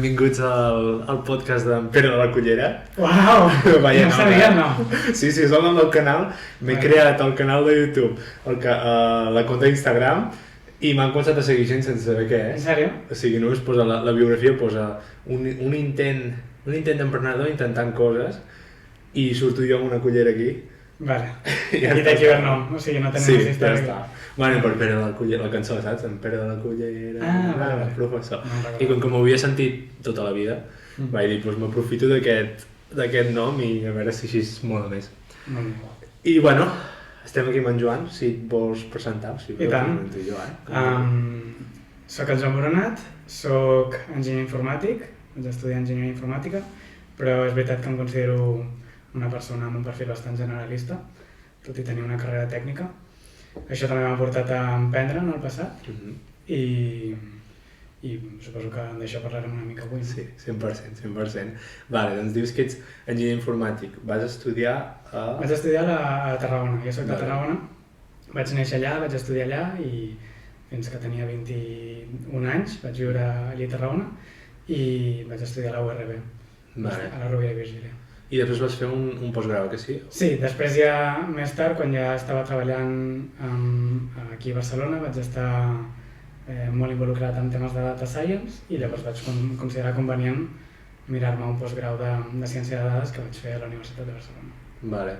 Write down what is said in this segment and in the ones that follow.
Benvinguts al podcast d'en Pere de la Cullera. Uau! No sabia, no. Sí, és el nom del canal. M'he creat el canal de YouTube, la compte d'Instagram, i m'han començat a seguir gent sense saber què és. En sèrio? O sigui, només posa la biografia, posa un intent d'emprenedor intentant coses, i surto jo amb una cullera aquí. Vale. I d'aquí ve el nom, o sigui, no tenim més història. Sí, ja està. Bueno, per Pere de la Cullera, la cançó, saps? En Pere de la Cullera, vale. Professor. No, I com que m'ho havia sentit tota la vida, vaig dir, doncs m'aprofito d'aquest nom i a veure si així mola més. I bueno, estem aquí amb en Joan, si et vols presentar. Si I tant. Soc el Joan Boronat, soc enginyer informàtic, vaig estudiar enginyeria informàtica, però és veritat que em considero una persona amb un perfil bastant generalista, tot i tenir una carrera tècnica. Això també m'ha portat a emprendre en el passat i suposo que d'això parlarem una mica avui. Sí, 100%. Vale, doncs dius que ets enginyer informàtic. Vas estudiar a... Vaig estudiar a Tarragona, jo soc de Tarragona. Vaig néixer allà, vaig estudiar allà i fins que tenia 21 anys vaig viure allà a Tarragona i vaig estudiar a la URB, a la Rovira i Virgili. I després vas fer un postgrau, que sí? Sí, després ja, més tard, quan ja estava treballant aquí a Barcelona, vaig estar molt involucrat en temes de data science i llavors vaig considerar convenient mirar-me un postgrau de ciència de dades que vaig fer a la Universitat de Barcelona. Vale.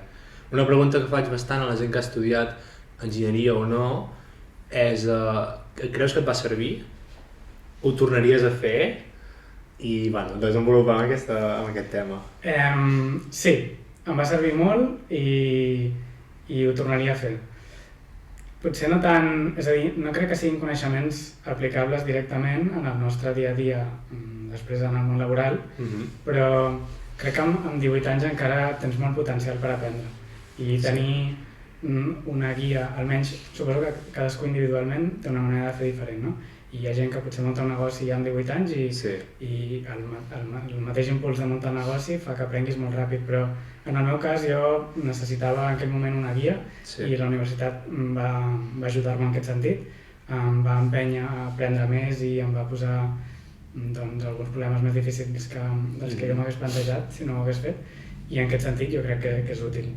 Una pregunta que faig bastant a la gent que ha estudiat enginyeria o no és, creus que et va servir? Ho tornaries a fer? I bueno, desenvolupar amb aquest tema. Sí, em va servir molt i ho tornaria a fer. Potser no tant, és a dir, no crec que siguin coneixements aplicables directament en el nostre dia a dia, després en el món laboral, però crec que amb 18 anys encara tens molt potencial per aprendre. I tenir una guia, almenys suposo que cadascú individualment té una manera de fer diferent, no? I hi ha gent que potser munta un negoci ja amb 18 anys i el mateix impuls de muntar un negoci fa que aprenguis molt ràpid, però en el meu cas jo necessitava en aquell moment una guia i la universitat va ajudar-me en aquest sentit, em va empènyer a aprendre més i em va posar alguns problemes més difícils dels que jo m'hagués plantejat si no ho hagués fet, i en aquest sentit jo crec que és útil.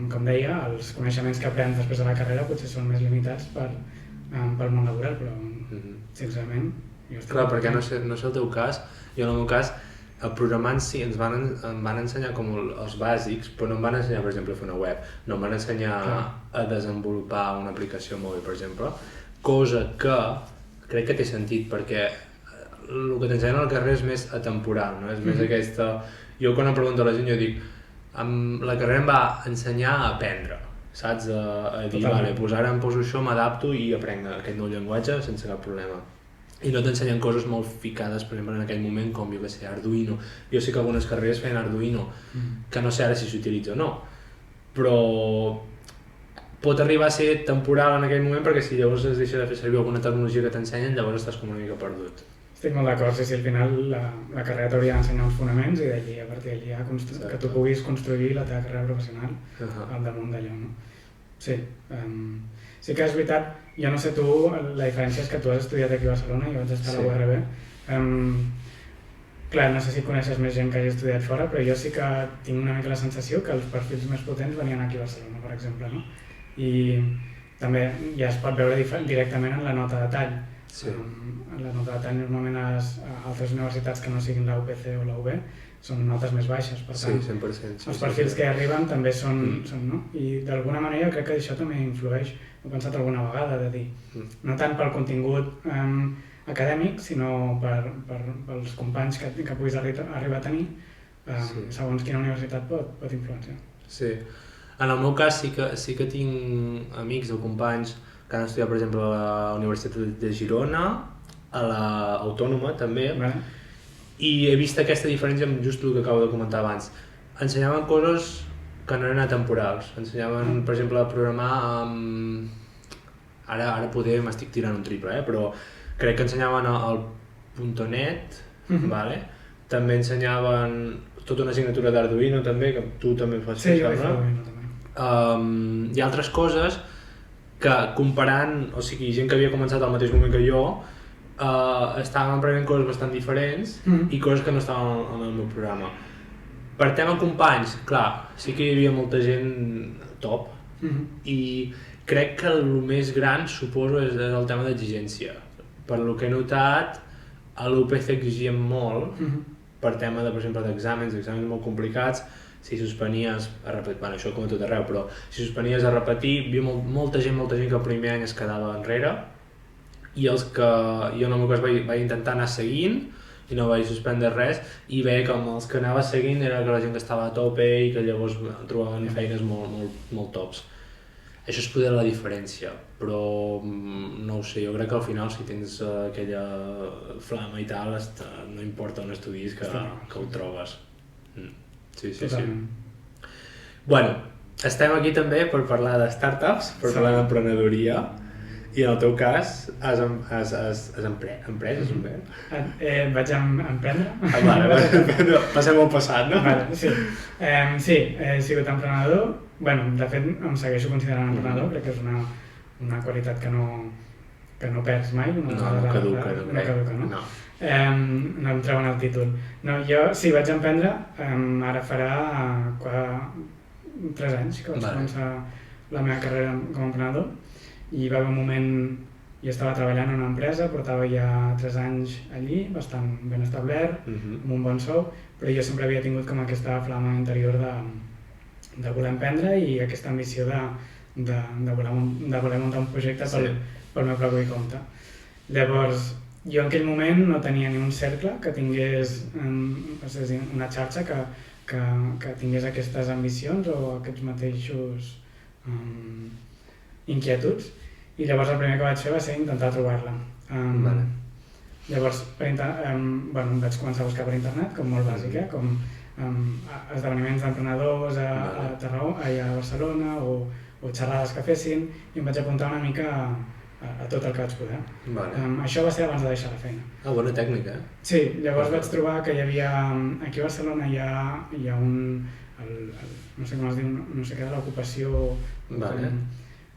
Com deia, els coneixements que aprens després de la carrera potser són més limitats pel món laboral, però sincerament... Clar, perquè no sé el teu cas, jo en el meu cas, programant sí, em van ensenyar com els bàsics, però no em van ensenyar, per exemple, a fer una web, no em van ensenyar a desenvolupar una aplicació mòbil, per exemple, cosa que crec que té sentit, perquè el que t'ensenyen al carrer és més atemporal, no? És més aquesta... Jo quan em pregunto a la gent, jo dic, la carrera em va ensenyar a aprendre, saps? A dir, vale, doncs ara em poso això, m'adapto i aprenc aquest nou llenguatge sense cap problema. I no t'ensenyen coses molt ficades, per exemple, en aquell moment, com, jo què sé, Arduino. Jo sé que algunes carreres feien Arduino, que no sé ara si s'utilitza o no, però pot arribar a ser temporal en aquell moment perquè si llavors es deixa de fer servir alguna tecnologia que t'ensenyen, llavors estàs com una mica perdut. Estic molt d'acord, sí, al final la carrera t'hauria d'ensenyar uns fonaments i d'allí, a partir d'allí, que tu puguis construir la teva carrera professional al damunt d'allò, no? Sí, sí que és veritat, jo no sé tu, la diferència és que tu has estudiat aquí a Barcelona i jo vaig estar a la URB. Clar, no sé si coneixes més gent que hagi estudiat fora, però jo sí que tinc una mica la sensació que els perfils més potents venien aquí a Barcelona, per exemple, no? I també ja es pot veure directament en la nota de tall. La nota de tall normalment a altres universitats que no siguin la UPC o la UB són notes més baixes, per tant, 100%, els perfils que arriben també són, no? I d'alguna manera crec que això també influeix, ho he pensat alguna vegada, de dir, no tant pel contingut acadèmic, sinó pels companys que puguis arribar a tenir, segons quina universitat pot influenciar. Sí, en el meu cas sí que tinc amics o companys que han estudiat, per exemple, a la Universitat de Girona, a l'Autònoma també, i he vist aquesta diferència amb just el que acabo de comentar abans. Ensenyaven coses que no eren atemporals, ensenyaven, per exemple, a programar amb... Ara poder m'estic tirant un triple, però crec que ensenyaven el .NET, també ensenyaven tota una assignatura d'Arduino també, que tu també fas fer, no? Sí, jo faig Arduino també. I altres coses que comparant, o sigui, gent que havia començat al mateix moment que jo, estàvem aprenent coses bastant diferents i coses que no estaven en el meu programa. Per tema companys, clar, sí que hi havia molta gent top i crec que el més gran, suposo, és el tema d'exigència. Per lo que he notat, a l'UPC exigien molt per tema, per exemple, d'exàmens molt complicats. Si suspenies a repetir, bueno, això com a tot arreu, però si suspenies a repetir, hi havia molta gent que el primer any es quedava enrere i els que jo en el meu cas vaig intentar anar seguint i no vaig suspendre res i veia que els que anava seguint era que la gent que estava a tope i que llavors trobaven feines molt tops. Això és poder la diferència, però no ho sé, jo crec que al final si tens aquella flama i tal, no importa on estudis que ho trobes. Sí. Bueno, estem aquí també per parlar de startups, per parlar d'emprenedoria i en el teu cas has emprès, és un verb? Vaig emprendre. Vale, passem al passat, no? Vale, sí. Sí, he sigut emprenedor. Bueno, de fet em segueixo considerant emprenedor, crec que és una qualitat que no perds mai. No caduca, no? No em treuen el títol. No, jo sí, vaig emprendre, ara farà 3 anys que vaig començar la meva carrera com a emprenedor i va haver un moment, jo estava treballant en una empresa, portava ja 3 anys allí, bastant ben establert, amb un bon sou, però jo sempre havia tingut com aquesta flama interior de voler emprendre i aquesta ambició de voler muntar un projecte pel meu propi compte. Llavors, jo en aquell moment no tenia ni un cercle que tingués una xarxa que tingués aquestes ambicions o aquests mateixos inquietuds i llavors el primer que vaig fer va ser intentar trobar-la. Llavors vaig començar a buscar per internet, com molt bàsic, com esdeveniments d'emprenedors a Barcelona o xerrades que fessin i em vaig apuntar una mica a tot el que vaig poder. Això va ser abans de deixar la feina. Bona tècnica, eh? Sí, llavors vaig trobar que hi havia... Aquí a Barcelona hi ha un... no sé com es diu, no sé què de l'ocupació...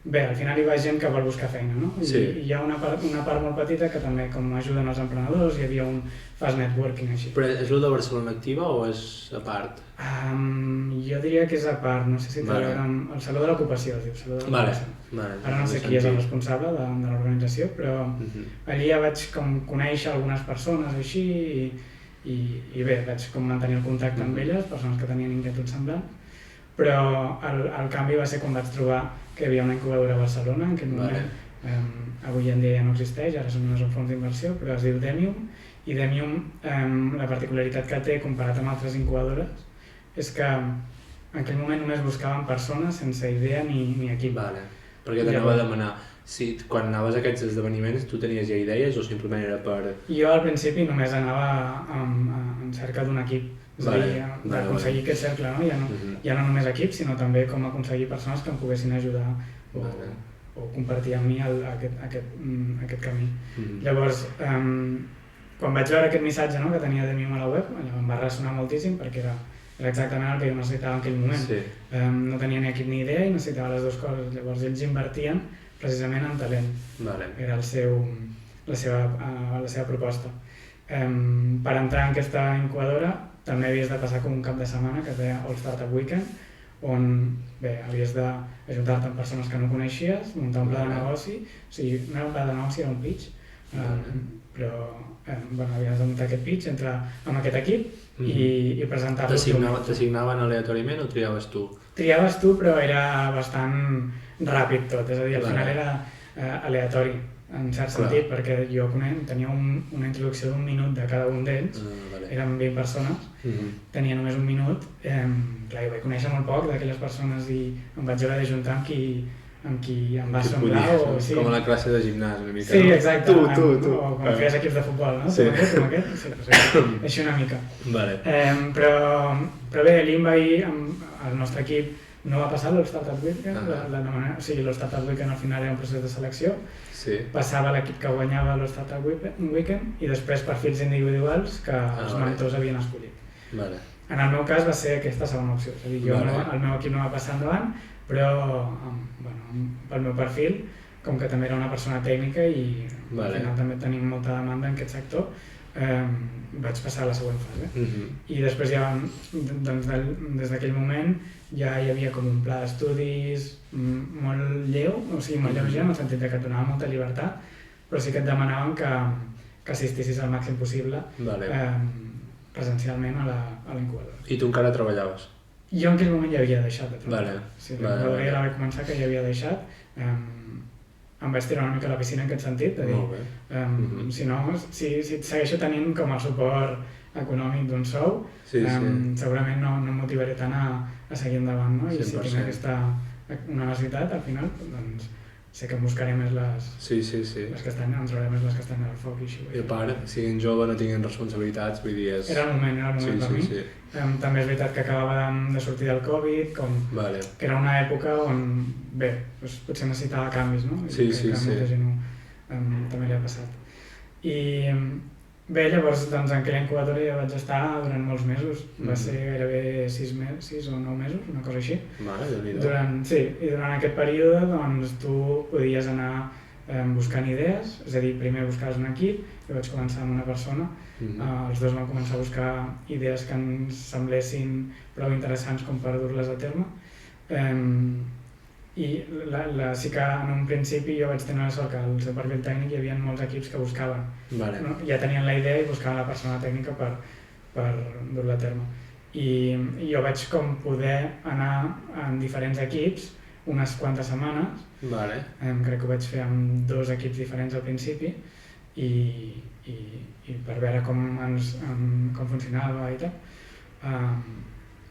Bé, al final hi va gent que vol buscar feina, no? I hi ha una part molt petita que també com ajuden els emprenedors, hi havia un fast networking així. Però és el de Barcelona Activa o és a part? Jo diria que és a part, no sé si té a veure amb el Saló de l'Ocupació, es diu, Saló de l'Ocupació. Ara no sé qui és el responsable de l'organització, però allí ja vaig com conèixer algunes persones així i bé, vaig com mantenir el contacte amb elles, persones que tenien inquietuds semblants, però el canvi va ser quan vaig trobar que hi havia una incubadora a Barcelona, en aquell moment, avui en dia ja no existeix, ara són només un fons d'inversió, però es diu Demium, i Demium, la particularitat que té comparat amb altres incubadores, és que en aquell moment només buscaven persones sense idea ni equip. Perquè t'anava a demanar, si quan anaves a aquests esdeveniments tu tenies ja idees o simplement era per... Jo al principi només anava en cerca d'un equip, és a dir, d'aconseguir aquest cercle, ja no només equip, sinó també com aconseguir persones que em poguessin ajudar o compartir amb mi aquest camí. Llavors, quan vaig veure aquest missatge que tenia Demium a la web, em va ressonar moltíssim perquè era exactament el que jo necessitava en aquell moment. No tenia ni equip ni idea i necessitava les dues coses. Llavors ells invertien precisament en talent. Era la seva proposta. Per entrar en aquesta incubadora també havies de passar com un cap de setmana que es deia All Startup Weekend, on havies d'ajuntar-te amb persones que no coneixies, muntar un pla de negoci, o sigui, no era un pla de negoci, era un pitch, però havies de muntar aquest pitch, entrar amb aquest equip i presentar-lo. T'assignaven aleatòriament o triaves tu? Triaves tu, però era bastant ràpid tot, és a dir, al final era aleatori, en cert sentit, perquè jo tenia una introducció d'1 minut de cada un d'ells, eren 20 persones, tenia només 1 minut, jo vaig conèixer molt poc d'aquelles persones i em vaig haver d'ajuntar amb qui em va semblar. Com a la classe de gimnàs, una mica. Sí, exacte, tu. O quan feies equips de futbol, no? Tu amb aquest, així una mica. Però bé, allí em va dir, el nostre equip no va passar l'All-Startup Weekend, o sigui, l'All-Startup Weekend al final era un procés de selecció, passava l'equip que guanyava l'All-Startup Weekend i després perfils individuals que els mentors havien escollit. En el meu cas va ser aquesta segona opció, és a dir, el meu equip no va passar endavant, però pel meu perfil, com que també era una persona tècnica i Vale. al final també tenim molta demanda en aquest sector, vaig passar a la següent fase. I després ja, doncs, des d'aquell moment ja hi havia com un pla d'estudis molt lleu, o sigui, molt lleuger, en el sentit que et donava molta llibertat, però sí que et demanaven que assistissis al màxim possible presencialment a la incubadora. I tu encara treballaves? Jo en aquell moment ja havia deixat de treballar. Vale. Sí, la incubadora ja la vaig començar, que ja havia deixat. Em vaig tirar una mica a la piscina en aquest sentit, de dir, si no, si et segueixo tenint com el suport econòmic d'un sou, segurament no em motivaré tant a seguir endavant, no? I si tinc una necessitat, al final, doncs sé que em buscaré més les castanyes, em trobaré més les castanyes al foc i així. I a part, siguin jove, no tinguin responsabilitats, vull dir... Era el moment per mi. També és veritat que acabava de sortir del Covid, que era una època on, bé, potser necessitava canvis, no? Sí. Molta gent també li ha passat. I bé, llavors, doncs, en aquella incubadora ja vaig estar durant molts mesos. Va ser gairebé 6 o 9 mesos, una cosa així. Vale, I durant aquest període, doncs, tu podies anar buscant idees, és a dir, primer buscaves un equip, jo vaig començar amb una persona, els dos vam començar a buscar idees que ens semblessin prou interessants com per dur-les a terme. I sí que en un principi jo vaig tenir la sort que al seu perfil tècnic hi havia molts equips que buscaven. Ja tenien la idea i buscaven la persona tècnica per dur-la a terme. I jo vaig com poder anar en diferents equips unes quantes setmanes. Crec que ho vaig fer amb 2 equips diferents al principi i per veure com funcionava i tal.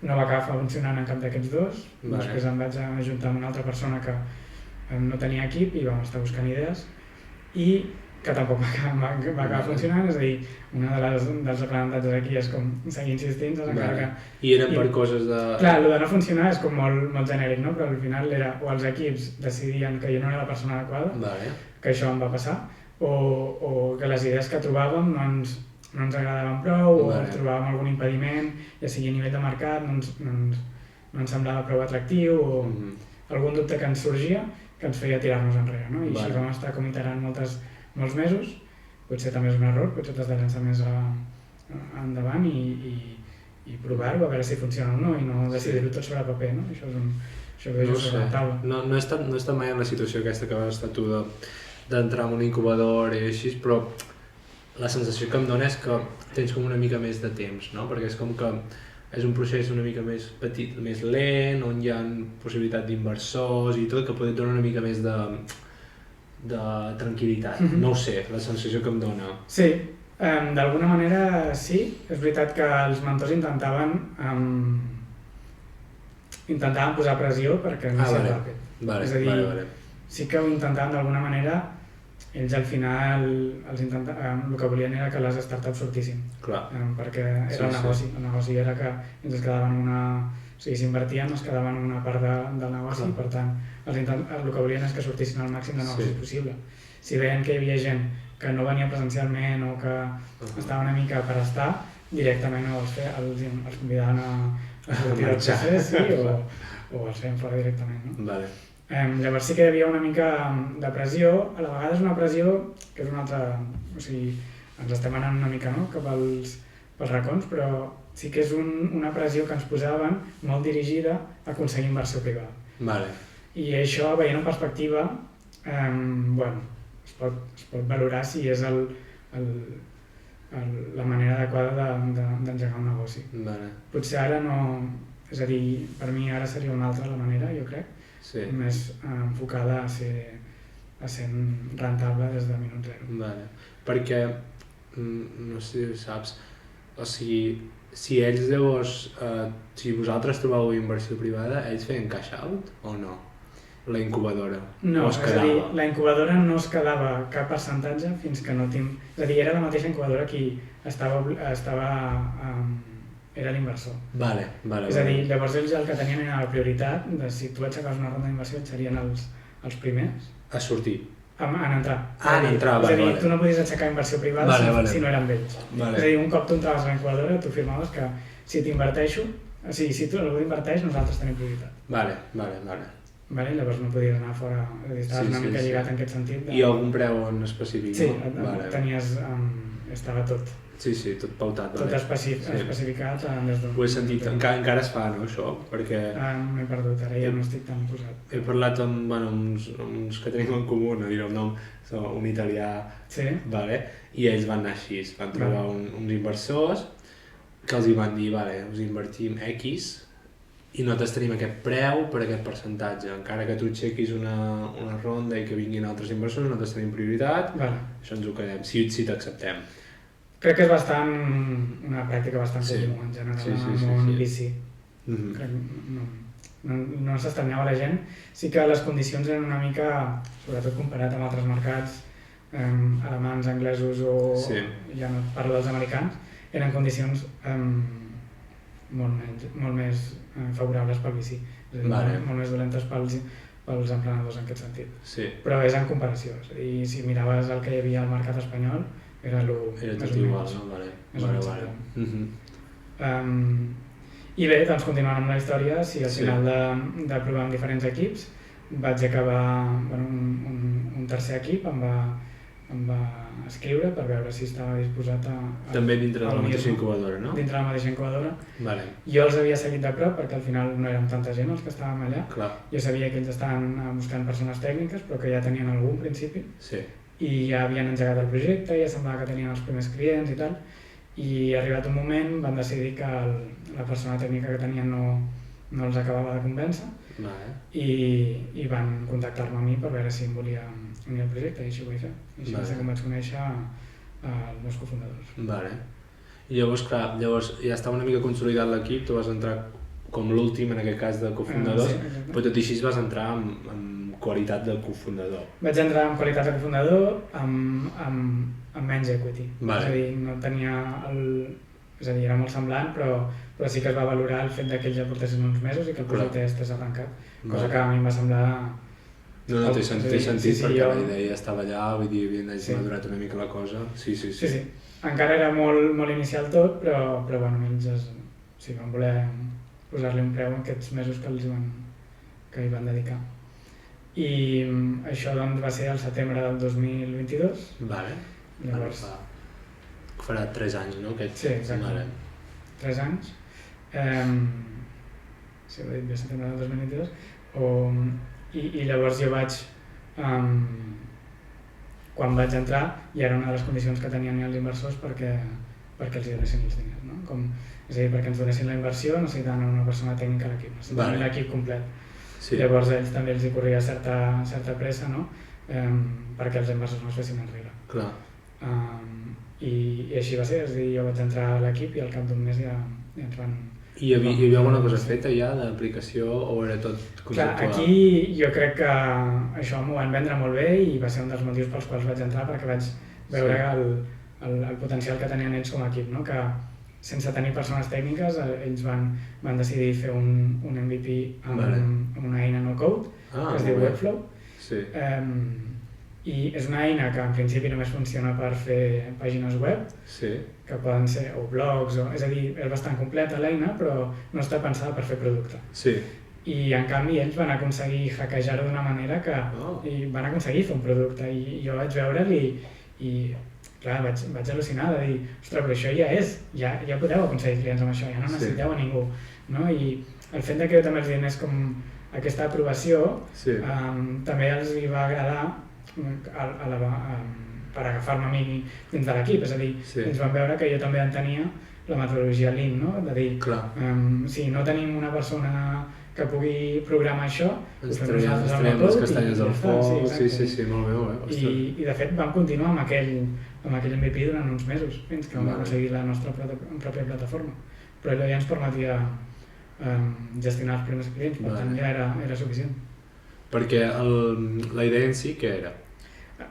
No va acabar funcionant en cap d'aquests 2, després em vaig ajuntar amb una altra persona que no tenia equip i vam estar buscant idees i que tampoc va acabar funcionant, és a dir, un dels aprenentatges aquí és com seguir insistint, encara que... I eren per coses de... Clar, el de no funcionar és com molt genèric, no? Però al final era o els equips decidien que jo no era la persona adequada, que això em va passar, o que les idees que trobàvem no ens agradaven prou, o trobàvem algun impediment, ja sigui a nivell de mercat, no ens semblava prou atractiu, o algun dubte que ens sorgia que ens feia tirar-nos enrere, no? I així vam estar com iterant molts mesos, potser també és un error, potser t'has de llançar més endavant i provar-ho, a veure si funciona o no, i no decidir-ho tot sobre paper, no? Això ho veig sobre la taula. No he estat mai en la situació aquesta que vas estar tu d'entrar en un incubador i així, però la sensació que em dona és que tens com una mica més de temps, no? Perquè és com que és un procés una mica més petit, més lent, on hi ha possibilitat d'inversors i tot, que pot donar una mica més de tranquil·litat. No ho sé, la sensació que em dona. Sí, d'alguna manera sí. És veritat que els mentors intentaven posar pressió perquè no sigui ràpid. És a dir, sí que ho intentaven d'alguna manera. Ells al final el que volien era que les startups sortissin, perquè era el negoci. El negoci era que ens quedaven o sigui, s'invertien, es quedaven una part del negoci, per tant, el que volien és que sortissin el màxim de negocis possible. Si veien que hi havia gent que no venia presencialment o que estava una mica per estar, directament els convidaven a sortir del procés o els feien fora directament, no? Llavors sí que hi havia una mica de pressió, a la vegada és una pressió que és una altra, o sigui, ens estem anant una mica cap pels racons, però sí que és una pressió que ens posaven molt dirigida a aconseguir inversió privada. I això, veient en perspectiva, es pot valorar si és la manera adequada d'engegar un negoci. Potser ara no, és a dir, per mi ara seria una altra la manera, jo crec, més enfocada a ser rentable des del minut zero. Perquè, no sé si ho saps, o sigui, si ells llavors, si vosaltres trobeu inversió privada, ells feien cash out o no? La incubadora? No, és a dir, la incubadora no es quedava cap percentatge fins que no tinc... És a dir, era la mateixa incubadora qui era l'inversor. És a dir, llavors ells el que tenien era la prioritat de si tu aixecaves una ronda d'inversió et serien els primers a sortir. En entrar. En entrar, és a dir, tu no podies aixecar inversió privada si no eren ells. És a dir, un cop tu entraves a la incubadora, tu firmaves que si t'inverteixo, o sigui, si tu algú inverteix, nosaltres tenim prioritat. vale? Llavors no podies anar fora, és a dir, estaves una mica lligat en aquest sentit. I algun preu en específic? Sí, Vale. tenies, estava tot. Sí, tot pautat. Tot especificat des d'un... Ho he sentit, encara es fa, no, això? Perquè... M'he perdut, ara ja no estic tan posat. He parlat amb uns que tenim en comú, no diré el nom, un italià, vale? I ells van anar així, van trobar uns inversors que els hi van dir, vale, us invertim X i nosaltres tenim aquest preu per aquest percentatge. Encara que tu aixequis una ronda i que vinguin altres inversors, nosaltres tenim prioritat, això ens ho quedem, si t'acceptem. Crec que és una pràctica bastant comuna en general en el món VC. No s'estranyava la gent. Sí que les condicions eren una mica, sobretot comparat amb altres mercats, alemanys, anglesos o ja no parlo dels americans, eren condicions molt més favorables pel VC. És a dir, molt més dolentes pels emprenedors en aquest sentit. Però és en comparació. És a dir, si miraves el que hi havia al mercat espanyol, era tot igual, no? Vale. I bé, doncs continuant amb la història, al final de provar amb diferents equips vaig acabar un tercer equip, em va escriure per veure si estava disposat a... També dintre de la mateixa incubadora, no? Dintre de la mateixa incubadora. Vale. Jo els havia seguit de prop perquè al final no érem tanta gent els que estàvem allà. Clar. Jo sabia que ells estaven buscant persones tècniques però que ja tenien algun principi. Sí. I ja havien engegat el projecte, ja semblava que tenien els primers clients i tal, i arribat un moment van decidir que la persona tècnica que tenien no els acabava de convèncer i van contactar-me a mi per veure si em volia unir al projecte i així ho vaig fer. I així va ser com vaig conèixer els meus cofundadors. Vale. I llavors, clar, ja estava una mica consolidat l'equip, tu vas entrar com l'últim en aquest cas de cofundadors, però tot i així vas entrar amb qualitat de cofundador. Vaig entrar amb qualitat de cofundador amb menys equity. És a dir, no tenia és a dir, era molt semblant, però sí que es va valorar el fet que ells ja portessin uns mesos i que el projecte ja estés arrencat. Cosa que a mi em va semblar... No, té sentit perquè la idea estava allà, vull dir, havia madurat una mica la cosa. Sí. Encara era molt inicial tot, però bueno, ells van voler posar-li un preu en aquests mesos que hi van dedicar. I això doncs va ser al setembre del 2022. Vale. Llavors... Farà 3 anys, no? Sí, exacte. 3 anys. Sí, ho he dit bé, setembre del 2022. I llavors jo vaig... Quan vaig entrar, ja era una de les condicions que tenien els inversors perquè els donessin els diners, no? És a dir, perquè ens donessin la inversió necessitaven una persona tècnica a l'equip, necessitaven l'equip complet. Sí. Llavors a ells també els hi corria certa pressa, no? Perquè els inversors no es fessin enrere. Clar. I així va ser, és a dir, jo vaig entrar a l'equip i al cap d'un mes ja ens van... I hi havia alguna cosa feta ja d'aplicació o era tot conceptual? Clar, aquí jo crec que això m'ho van vendre molt bé i va ser un dels motius pels quals vaig entrar perquè vaig veure el potencial que tenien ells com a equip, no? Que sense tenir persones tècniques ells van decidir fer un MVP amb una eina no-code que es diu Webflow. Sí. I és una eina que en principi només funciona per fer pàgines web, que poden ser o blogs, és a dir, és bastant completa l'eina, però no està pensada per fer producte. I en canvi ells van aconseguir hackejar-ho d'una manera que van aconseguir fer un producte i jo vaig veure'l i clar, vaig al·lucinar de dir, ostres, però això ja és, ja podeu aconseguir clients amb això, ja no necessiteu a ningú. I el fet que jo també els donés com aquesta aprovació també els va agradar per agafar-me a mi dins de l'equip, és a dir, ells van veure que jo també entenia la metodologia Lean, no? De dir, si no tenim una persona que pugui programar això, ens traiem les castanyes del foc, sí, molt bé, I de fet vam continuar amb aquell MVP durant uns mesos, fins que vam aconseguir la nostra pròpia plataforma, però allò ja ens permetia gestionar els primers clients, per tant ja era suficient. Perquè la idea en si què era?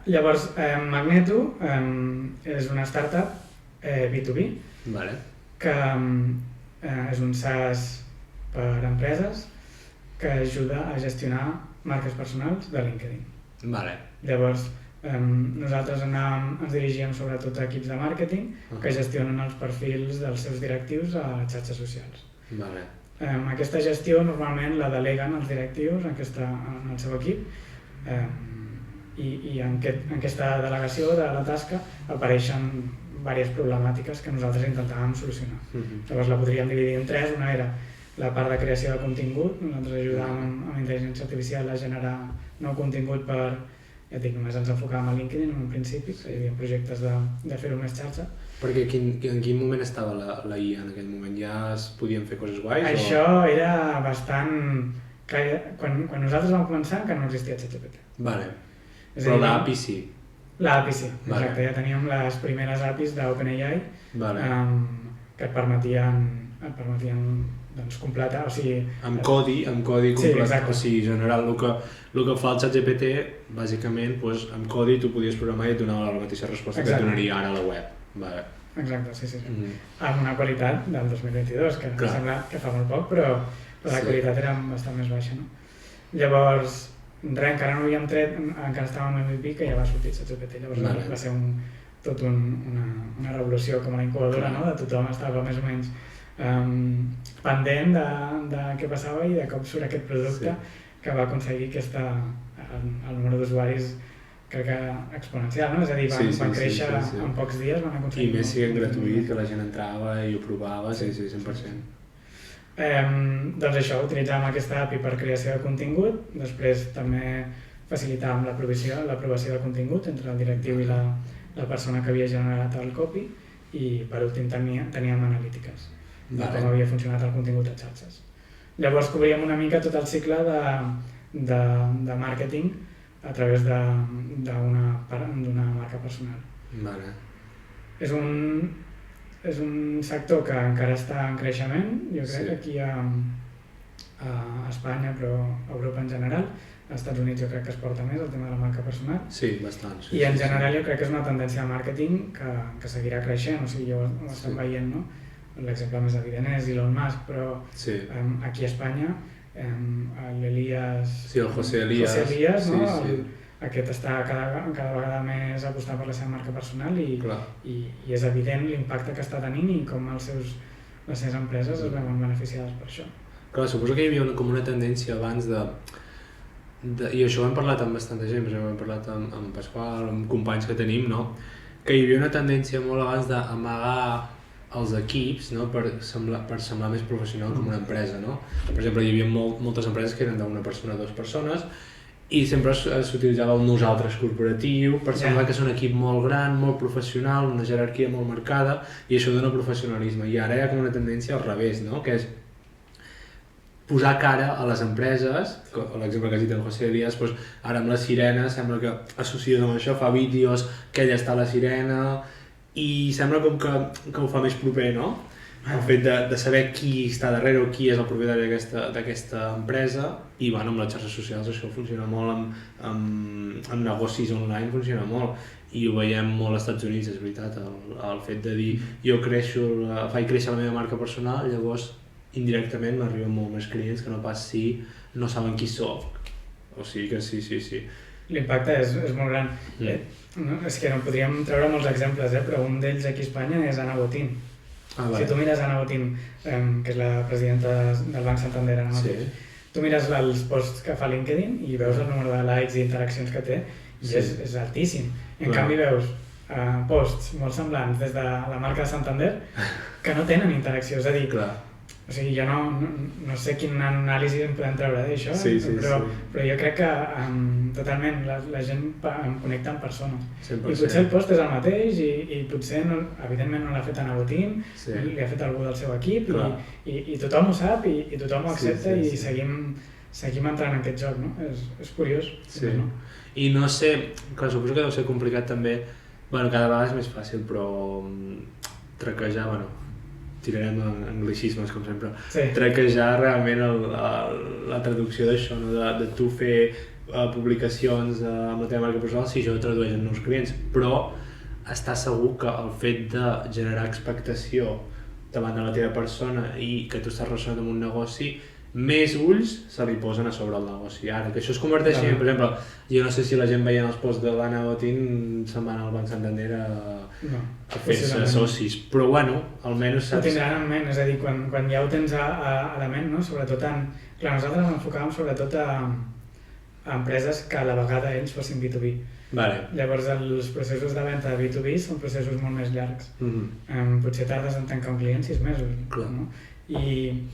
Llavors, Magneto és una startup B2B que és un SaaS per empreses que ajuda a gestionar marques personals de LinkedIn. Llavors, nosaltres ens dirigíem sobretot a equips de màrqueting que gestionen els perfils dels seus directius a xarxes socials. Aquesta gestió normalment la deleguen els directius en el seu equip, i en aquesta delegació de la tasca apareixen diverses problemàtiques que nosaltres intentàvem solucionar. Llavors la podríem dividir en tres. Una era la part de creació de contingut. Nosaltres ajudàvem amb intel·ligència artificial a generar nou contingut per, ja et dic, només ens enfocàvem a LinkedIn en un principi, que hi havia projectes de fer-ho més xarxa. Perquè en quin moment estava la IA en aquell moment? Ja es podien fer coses guais? Això era bastant... Quan nosaltres vam començar encara no existia ChatGPT. Vale. Però l'API sí. L'API sí, exacte. Ja teníem les primeres APIs d'OpenAI que et permetien doncs, completar, o sigui... Amb codi complet, sí, exacte. O sigui, general, el que fa el ChatGPT, bàsicament, doncs, amb codi tu podies programar i et donava la mateixa resposta que et donaria ara a la web. Vale. Exacte, sí. Amb una qualitat del 2022, que sembla que fa molt poc, però la qualitat era bastant més baixa, no? Llavors, encara no havíem tret, encara estàvem en MVP que ja va sortir ChatGPT, llavors va ser una revolució com a la incubadora, no? De tothom estava més o menys pendent de què passava, i de cop surt aquest producte que va aconseguir el número d'usuaris, crec que exponencial, no? És a dir, van créixer en pocs dies, van aconseguir... I més siguent gratuït, que la gent entrava i ho provava, sí, 100%. Doncs això, utilitzàvem aquesta API per creació de contingut, després també facilitàvem l'aprovació de contingut entre el directiu i la persona que havia generat el copy, i per últim teníem analítiques de com havia funcionat el contingut a xarxes. Llavors cobríem una mica tot el cicle de màrqueting a través d'una marca personal. Vale. És un sector que encara està en creixement, jo crec, aquí a Espanya, però a Europa en general. Als Estats Units jo crec que es porta més el tema de la marca personal. Sí, bastant. I en general jo crec que és una tendència de màrqueting que seguirà creixent, o sigui, ho estem veient, no? L'exemple més evident és Elon Musk, però aquí a Espanya l'Elias... Sí, el José Elías, no? Aquest està cada vegada més apostant per la seva marca personal, i és evident l'impacte que està tenint i com les seves empreses es veuen beneficiades per això. Clar, suposo que hi havia com una tendència abans i això ho hem parlat amb bastanta gent, ho hem parlat amb Pasqual, amb companys que tenim, no? Que hi havia una tendència molt abans d'amagar els equips, no? per semblar més professional com una empresa, no? Per exemple, hi havia moltes empreses que eren d'una persona, 2 persones, i sempre s'utilitzava el nosaltres corporatiu per semblar que és un equip molt gran, molt professional, una jerarquia molt marcada, i això dona professionalisme. I ara hi ha com una tendència al revés, no? Que és posar cara a les empreses, l'exemple que has dit en José Elías, doncs ara amb la sirena sembla que associes amb això, fa vídeos que ella està a la sirena, i sembla com que ho fa més proper, no? El fet de saber qui està darrere o qui és el propietari d'aquesta empresa, i amb les xarxes socials això funciona molt, amb negocis online funciona molt, i ho veiem molt als Estats Units, és veritat, el fet de dir jo faig créixer la meva marca personal, llavors indirectament m'arriben molt més clients que no pas si no saben qui soc, o sigui que sí. L'impacte és molt gran. És que no podríem treure molts exemples, però un d'ells aquí a Espanya és Ana Botín. Si tu mires Ana Botín, que és la presidenta del Banc Santander ara mateix, tu mires els posts que fa LinkedIn i veus el número de likes i interaccions que té, i és altíssim. En canvi veus posts molt semblants des de la marca de Santander que no tenen interacció, és a dir, o sigui, jo no sé quin anàlisi en podem treure d'això, però jo crec que totalment la gent em connecta amb persones. 100%. I potser el post és el mateix, i potser evidentment no l'ha fet Ana Botín, li ha fet algú del seu equip, i tothom ho sap, i tothom ho accepta, i seguim entrant en aquest joc, no? És curiós. I no sé, suposo que deu ser complicat també, cada vegada és més fàcil, però traquejar, tirarem anglicismes com sempre, traquejar realment la traducció d'això, de tu fer publicacions amb la teva marca personal, si això ho tradueix en nous clients, però estar segur que el fet de generar expectació davant de la teva persona i que tu estàs relacionat amb un negoci més ulls se li posen a sobre el negoci. Ara, que això es converteixi en, per exemple, jo no sé si la gent veient els posts de l'Anna Botín se'n van al Banc Santander a fer-se socis, però bueno, almenys saps... Ho tindran en ment, és a dir, quan ja ho tens a la ment, no? Sobretot clar, nosaltres ens enfocàvem sobretot a empreses que a la vegada ells fossin B2B. Vale. Llavors els processos de venda de B2B són processos molt més llargs. Potser tardes en tancar un client 6 mesos. No? I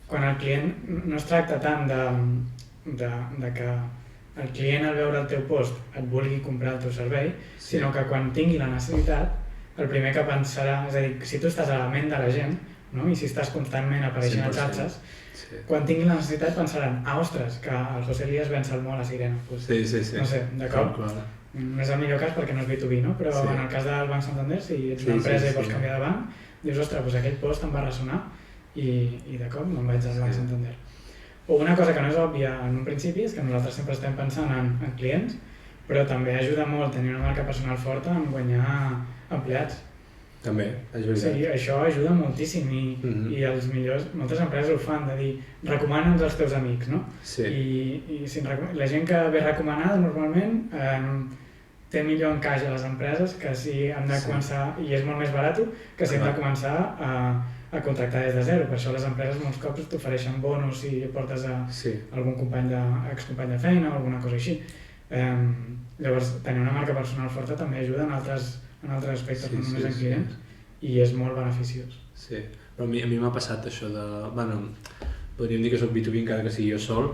quan el client no es tracta tant de que el client al veure el teu post et vulgui comprar el teu servei, sinó que quan tingui la necessitat, el primer que pensarà, és a dir, si tu estàs a la ment de la gent, no? I si estàs constantment apareixent a xarxes, quan tinguin la necessitat pensaran, ostres, que el José Elías ven salmó a la sirena. Pues, no sé, de cop. No és el millor cas perquè no és B2B, no? Però en el cas del Banc Santander, si ets una empresa i vols canviar de banc, dius, ostres, doncs aquell post em va ressonar i de cop me'n vaig al Banc Santander. O una cosa que no és òbvia en un principi és que nosaltres sempre estem pensant en clients, però també ajuda molt tenir una marca personal forta en guanyar empleats. També, és veritat. Sí, això ajuda moltíssim i els millors, moltes empreses ho fan, de dir, recomana'ns als teus amics, no? I la gent que ve recomanada normalment té millor encaix a les empreses que si han de començar, i és molt més barat que si hem de començar a contractar des de zero. Per això les empreses molts cops t'ofereixen bonus si portes a algun excompany de feina o alguna cosa així. Llavors, tenir una marca personal forta també ajuda en altres aspectes, no només en clients, i és molt beneficiós. Sí, però a mi m'ha passat això de... Bueno, podríem dir que soc B2B encara que sigui jo sol,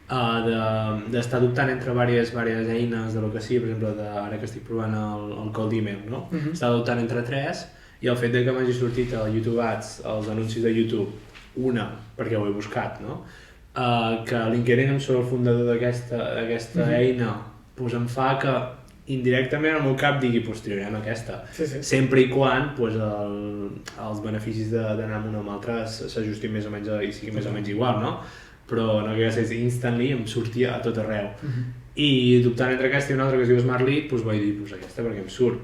d'estar dubtant entre diverses eines de lo que sigui, per exemple, ara que estic provant el cold email, no? Estava dubtant entre 3 i el fet de que m'hagi sortit a YouTube Ads, els anuncis de YouTube, una, perquè ho he buscat, no? Que LinkedIn em surt el fundador d'aquesta eina, doncs em fa que indirectament al meu cap digui, doncs tirarem aquesta. Sempre i quan els beneficis d'anar amb una o amb l'altra s'ajustin més o menys i sigui més o menys igual, no? Però no que ja instantly em sortia a tot arreu. I dubtant entre aquesta i una altra que es diu Smart Lead, doncs vaig dir, doncs aquesta perquè em surt.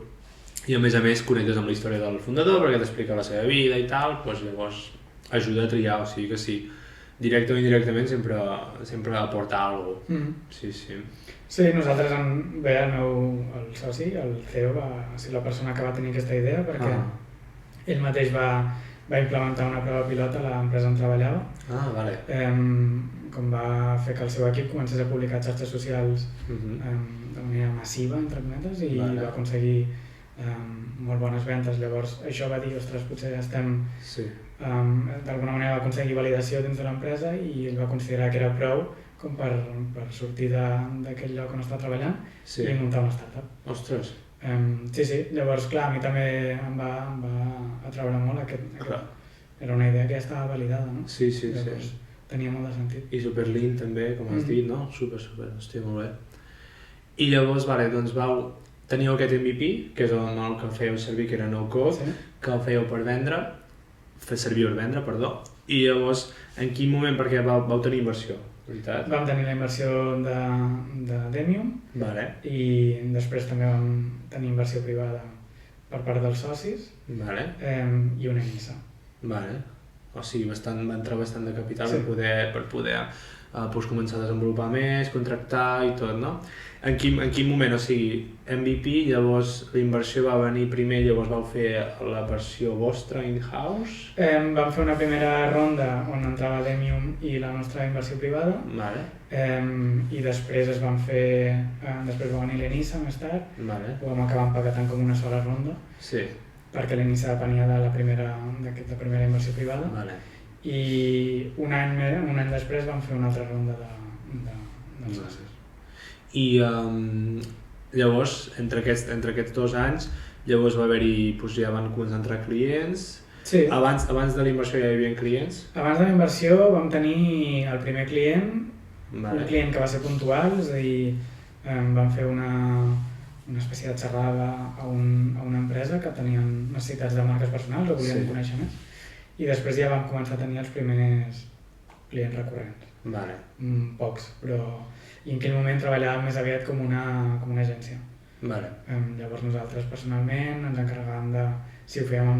I a més connectes amb la història del fundador perquè t'explica la seva vida i tal, doncs llavors ajuda a triar, o sigui que sí, directe o indirectament sempre aporta alguna cosa. Sí, nosaltres ve el soci, el CEO, va ser la persona que va tenir aquesta idea perquè ell mateix va implementar una prova pilot a l'empresa on treballava. Com va fer que el seu equip comencés a publicar xarxes socials de manera massiva, entre cometes, i va aconseguir molt bones ventes. Llavors això va dir, ostres, potser estem... D'alguna manera va aconseguir validació dins de l'empresa i ell va considerar que era prou com per sortir d'aquell lloc on està treballant i muntar una startup. Ostres! Sí, llavors clar, a mi també em va atreure molt aquest... Era una idea que ja estava validada, no? Sí. Llavors tenia molt de sentit. I super lean també, com has dit, no? Super, hòstia, molt bé. I llavors, doncs teníeu aquest MVP, que és el que fèieu servir, que era no code, que el fèieu per vendre, i llavors en quin moment, perquè vau tenir inversió? Vam tenir la inversió de Demium i després també vam tenir inversió privada per part dels socis i una INISA. O sigui, va entrar bastant de capital per poder començar a desenvolupar més, contractar i tot, no? En quin moment, o sigui, MVP, llavors la inversió va venir primer, llavors vau fer la versió vostra in-house? Vam fer una primera ronda on entrava Demium i la nostra inversió privada i després després va venir l'Enisa més tard, ho vam acabar empaquetant com una sola ronda perquè l'Enisa depenia de la primera inversió privada i un any després vam fer una altra ronda de socis. I llavors, entre aquests 2 anys, llavors va haver-hi, ja van començar a entrar clients. Abans de la inversió ja hi havia clients? Abans de la inversió vam tenir el primer client, un client que va ser puntual, és a dir, vam fer una espècie de xerrada a una empresa que tenien necessitats de marques personals o volien conèixer més. I després ja vam començar a tenir els primers clients recurrents. Pocs, però... I en aquell moment treballàvem més aviat com una agència. Llavors nosaltres personalment ens encarregàvem de, si ho fèiem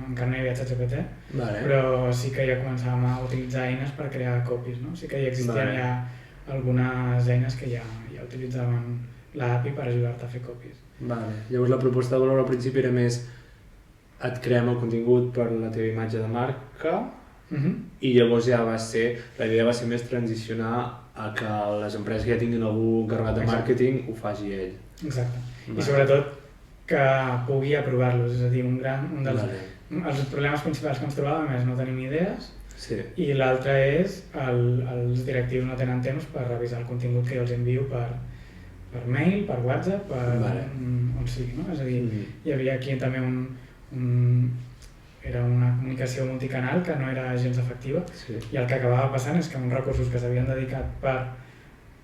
encara no hi havia ChatGPT, Vale. però sí que ja començàvem a utilitzar eines per crear copies, no? Sí que ja existien Vale. ja algunes eines que ja utilitzaven l'API per ajudar-te a fer copies. Vale. Llavors la proposta de valor al principi era més et creem el contingut per la teva imatge de marca i llavors ja va ser, la idea va ser més transicionar a que les empreses que ja tinguin algú encarregat de màrqueting ho faci ell. Exacte. Vale. I sobretot que pugui aprovar-los, és a dir, un dels Vale. els problemes principals que ens trobàvem és no tenim idees Sí. i l'altre és els directius no tenen temps per revisar el contingut que jo els envio per mail, per WhatsApp, Vale. on sigui, no? És a dir, hi havia aquí també era una comunicació multicanal que no era gens efectiva i el que acabava passant és que uns recursos que s'havien dedicat per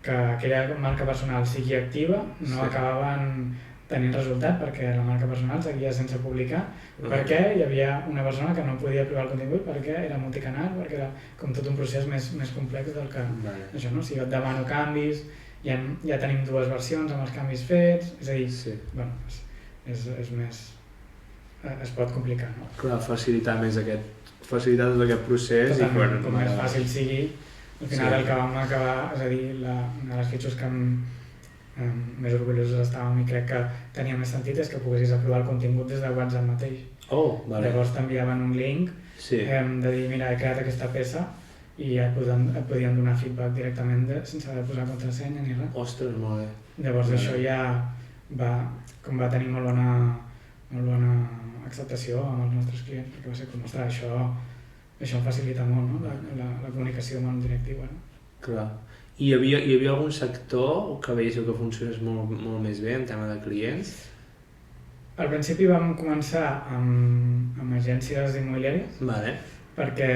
que aquella marca personal sigui activa no acabaven tenint resultat perquè la marca personal seguia sense publicar perquè hi havia una persona que no podia aprovar el contingut perquè era multicanal, perquè era com tot un procés més complex del que això, no? Si jo et demano canvis, ja tenim 2 versions amb els canvis fets, és a dir, bueno, és més... es pot complicar, no? Clar, facilitar tot aquest procés. Totalment, com més fàcil sigui, al final el que vam acabar, és a dir, una de les features que més orgullosos estàvem i crec que tenia més sentit és que poguessis aprovar el contingut des de WhatsApp mateix. Llavors t'enviaven un link de dir, mira, he creat aquesta peça i et podien donar feedback directament sense haver de posar contrasenya ni res. Ostres, molt bé. Llavors això ja va tenir molt bona acceptació amb els nostres clients, perquè va ser com, ostres, això em facilita molt, no? La comunicació amb el directiu. Clar. I hi havia algun sector que veiéssiu que funcionés molt més bé en tema de clients? Al principi vam començar amb agències immobiliàries, perquè,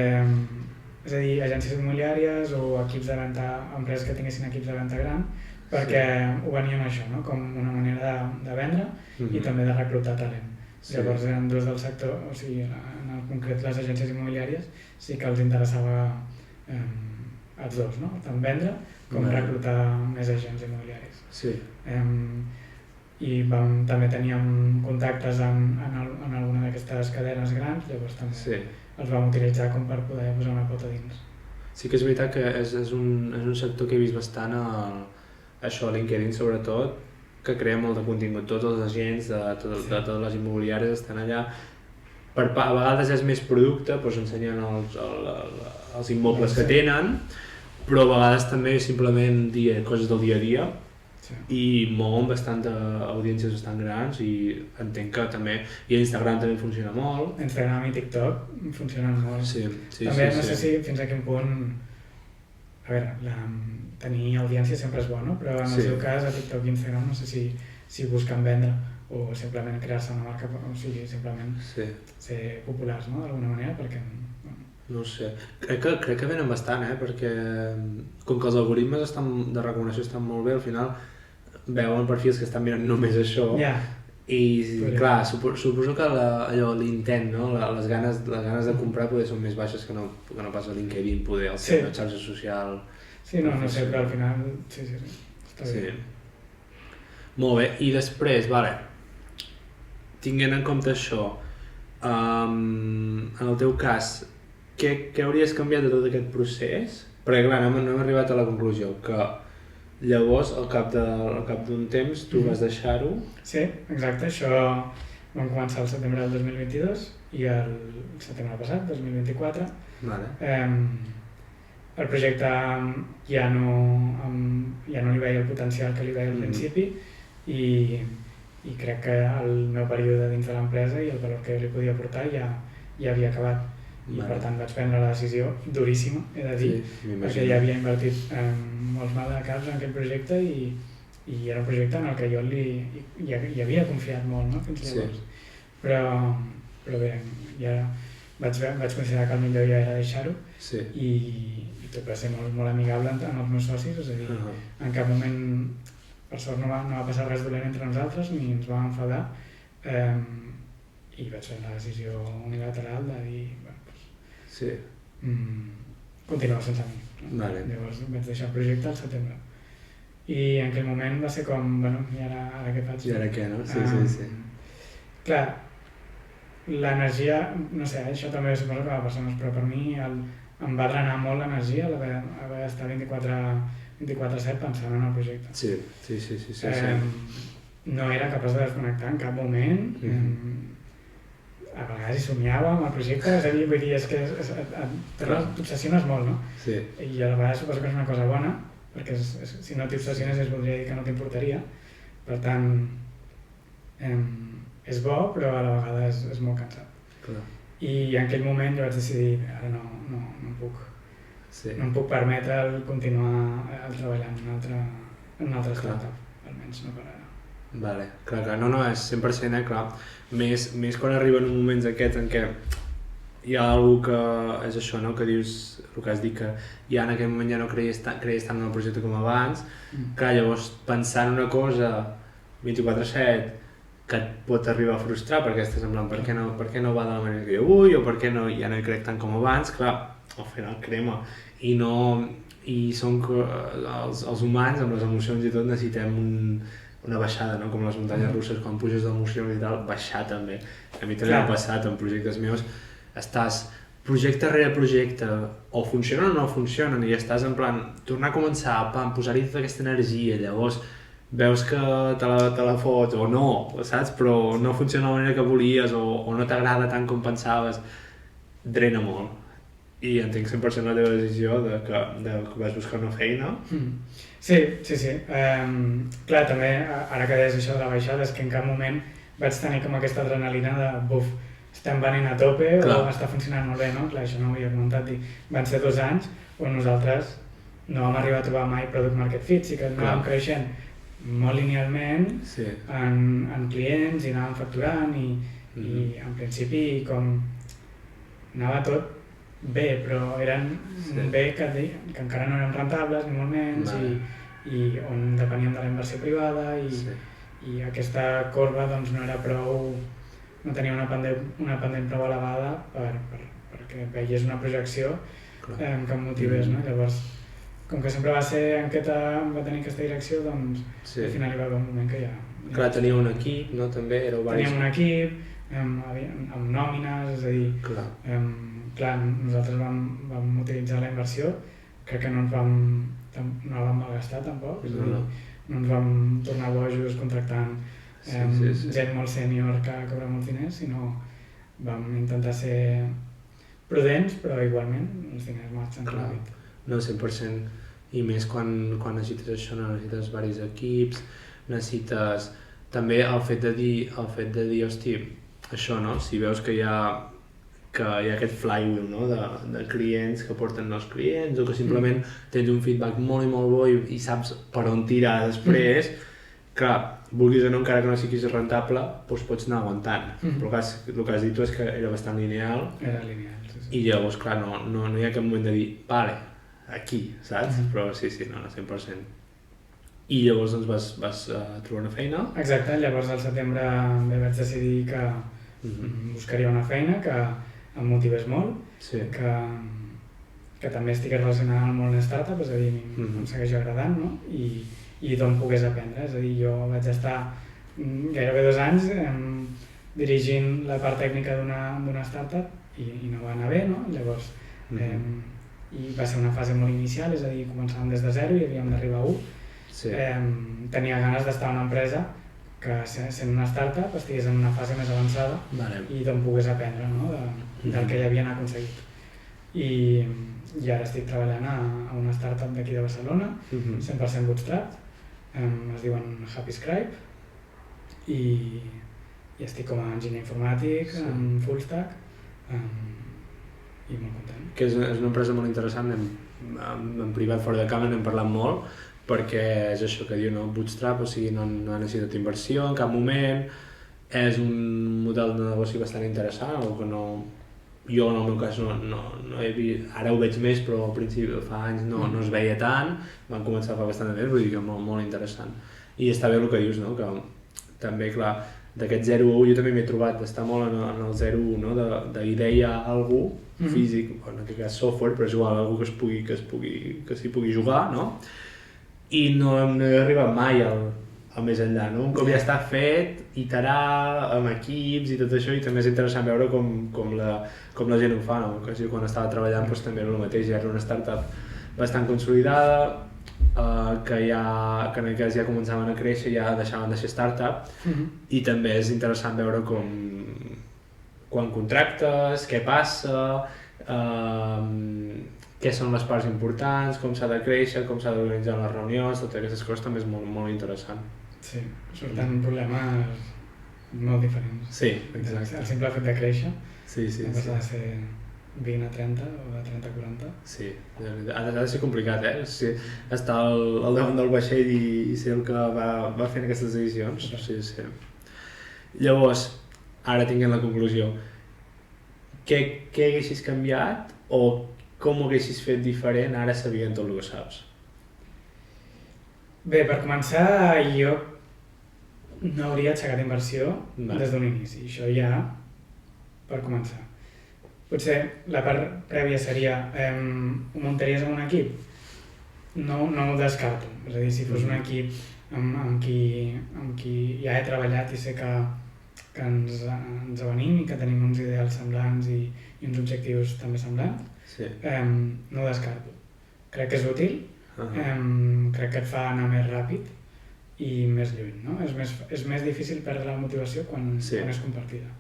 és a dir, agències immobiliàries o equips de venda, empreses que tinguessin equips de venda gran, perquè ho venien això, no? Com una manera de vendre i també de reclutar talent. Llavors eren 2 del sector, o sigui, en concret les agències immobiliàries sí que els interessava els 2, no? Tant vendre com reclutar més agents immobiliaris. I també teníem contactes en alguna d'aquestes cadenes grans, llavors també els vam utilitzar com per poder posar una pota dins. Sí que és veritat que és un sector que he vist bastant això a LinkedIn sobretot, que crea molt de contingut. Tots els agents de totes les immobiliàries estan allà. A vegades és més producte, doncs ensenyen els immobles que tenen, però a vegades també simplement dir coses del dia a dia i mouen bastanta audiències bastant grans i entenc que també, i Instagram també funciona molt. Instagram i TikTok funcionen molt. També no sé si fins a quin punt, a veure, tenir audiència sempre és bo, no? Però en el seu cas a TikTok i Instagram no sé si busquen vendre o simplement crear-se una marca, o sigui, simplement ser populars, no? D'alguna manera, perquè... No ho sé, crec que venen bastant, perquè com que els algoritmes de recomanació estan molt bé, al final veuen perfils que estan mirant només això i clar, suposo que l'intent, les ganes de comprar poder són més baixes que no pas a LinkedIn, poder al ser una xarxa social. Sí, no sé, però al final sí, està bé. Molt bé, i després, tinguent en compte això, en el teu cas, què hauries canviat de tot aquest procés? Perquè clar, no hem arribat a la conclusió que llavors, al cap d'un temps, tu vas deixar-ho. Sí, exacte, això vam començar el setembre del 2022 i el setembre passat, 2024. El projecte ja no li veia el potencial que li veia al principi i crec que el meu període dins de l'empresa i el valor que jo li podia aportar ja havia acabat. I per tant vaig prendre la decisió duríssima, he de dir, perquè ja havia invertit molts mal de caps en aquest projecte i era un projecte en el que jo hi havia confiat molt, no? Fins llavors. Però bé, ja vaig considerar que el millor ja era deixar-ho i tot va ser molt amigable amb els meus socis, és a dir, en cap moment, per sort no va passar res dolent entre nosaltres ni ens vam enfadar i vaig fer la decisió unilateral de dir, continuar sense mi. Llavors vaig deixar el projecte al setembre. I en aquell moment va ser com, bueno, i ara què faig? I ara què, no? Sí. Clar, l'energia, no sé, això també suposo que va a persones, però per mi em va drenar molt l'energia haver d'estar 24/7 pensant en el projecte. Sí. No era capaç de desconnectar en cap moment. A vegades hi somiava amb el projecte, és a dir, vull dir, és que t'obsessiones molt, no? Sí. I a vegades suposo que és una cosa bona, perquè si no t'obsessiones es voldria dir que no t'importaria. Per tant, és bo, però a la vegada és molt cansat. Clar. I en aquell moment jo vaig decidir, ara no puc. Sí. No em puc permetre continuar treballant en una altra startup, almenys no per ara. Vale, clar, no, és 100%, clar. Més quan arriben moments aquests en què hi ha algú que és això, no? Que dius, el que has dit, que ja en aquell moment ja no creies tant en el projecte com abans, clar, llavors pensar en una cosa 24/7 que et pot arribar a frustrar perquè estàs en plan, per què no va de la manera que jo vull, o per què ja no hi crec tant com abans, clar, al final crema. I som els humans, amb les emocions i tot, necessitem una baixada, no? Com les muntanyes russes, quan puges d'emocions i tal, baixar també. A mi també m'ha passat en projectes meus, estàs projecte rere projecte, o funcionen o no funcionen, i estàs en plan, tornar a començar, posar-hi tota aquesta energia, llavors veus que te la fots o no, saps? Però no funciona de la manera que volies o no t'agrada tant com pensaves, drena molt. I entenc 100% la teva decisió de que vas buscar una feina. Sí. Clar, també, ara que deies això de la baixada, és que en cap moment vaig tenir com aquesta adrenalina de buf, estem venint a tope o està funcionant molt bé, no? Clar, això no ho havia comentat. Van ser 2 anys on nosaltres no vam arribar a trobar mai product market fit, sí que anàvem creixent molt linealment en clients i anàvem facturant i en principi com anava tot bé, però eren bé que encara no eren rentables ni molt menys i on depeníem de la inversió privada i aquesta corba doncs no tenia una pendent prou elevada perquè veies una projecció que em motivés, no? Llavors, com que sempre va ser en què va tenir aquesta direcció, doncs al final hi va haver un moment que ja... Clar, teníeu un equip, no? També éreu varis... Teníem un equip, amb nòmines, és a dir... Clar, nosaltres vam utilitzar la inversió, crec que no la vam malgastar tampoc, és a dir, no ens vam tornar bojos contractant gent molt sènior que cobra molts diners, sinó vam intentar ser prudents, però igualment els diners marxen ràpid. No, 100%. I més quan necessites això, necessites varis equips, necessites també el fet de dir, hosti, això, no? Si veus que hi ha aquest flywheel, no? de clients que porten nous clients o que simplement tens un feedback molt i molt bo i saps per on tirar després, clar, vulguis o no, encara que no siguis rentable, doncs pots anar aguantant. Però el que has dit tu és que era bastant lineal. Era lineal, sí. I llavors, clar, no hi ha cap moment de dir, vale, aquí, saps? Però sí, no, 100%. I llavors doncs vas trobar una feina? Exacte, llavors al setembre vaig decidir que buscaria una feina que em motivés molt, que també estigués relacionada amb el món startup, és a dir, em segueix agradant, no? I d'on pogués aprendre, és a dir, jo vaig estar gairebé 2 anys dirigint la part tècnica d'una startup i no va anar bé, no? Llavors, i va ser una fase molt inicial, és a dir, començàvem des de 0 i havíem d'arribar a 1. Tenia ganes d'estar en una empresa que sent una startup estigués en una fase més avançada i d'on pogués aprendre, no? Del que ja havien aconseguit. I ara estic treballant a una startup d'aquí de Barcelona, 100% bootstrap, es diuen HappyScribe i estic com a enginyer informàtic, en full stack i molt content. Que és una empresa molt interessant, en privat fora de càmera n'hem parlat molt, perquè és això que diu, no? Bootstrap, o sigui, no ha necessitat inversió en cap moment, és un model de negoci bastant interessant, o que jo en el meu cas no he vist, ara ho veig més, però al principi fa anys no es veia tant, van començar fa bastant de temps, vull dir que molt interessant. I està bé el que dius, no? Que també, clar, d'aquest 0-1 jo també m'he trobat d'estar molt en el 0-1, no? D'idea a algú físic, en aquest cas software, però és igual, algú que s'hi pugui jugar, no? I no he arribat mai més enllà, no? Un cop ja està fet, iterar amb equips i tot això, i també és interessant veure com la gent ho fa, no? Quan estava treballant doncs, també era el mateix, ja era una startup bastant consolidada, que en aquest cas ja començaven a créixer, ja deixaven de ser startup, i també és interessant veure quan contractes, què passa, què són les parts importants, com s'ha de créixer, com s'ha d'organitzar les reunions, totes aquestes coses també és molt, molt interessant. Sí, surten problemes molt diferents. Sí, exacte. El simple fet de créixer, sí. de ser 20 a 30 o de 30 a 40. Sí, ha de ser complicat, Sí, estar al davant del vaixell i ser el que va fent aquestes decisions. Sí. Llavors, ara tinguem la conclusió. Què haguessis canviat o com ho haguessis fet diferent ara sabent tot el que saps? Bé, per començar, jo no hauria aixecat inversió des d'un inici. Això ja per començar. Potser la part prèvia seria ho muntaries en un equip? No ho descarto. És a dir, si fos un equip amb qui ja he treballat i sé que ens avenim i que tenim uns ideals semblants i uns objectius també semblants, no ho descarto. Crec que és útil, crec que et fa anar més ràpid i més lluny, no? És més difícil perdre la motivació quan és compartida.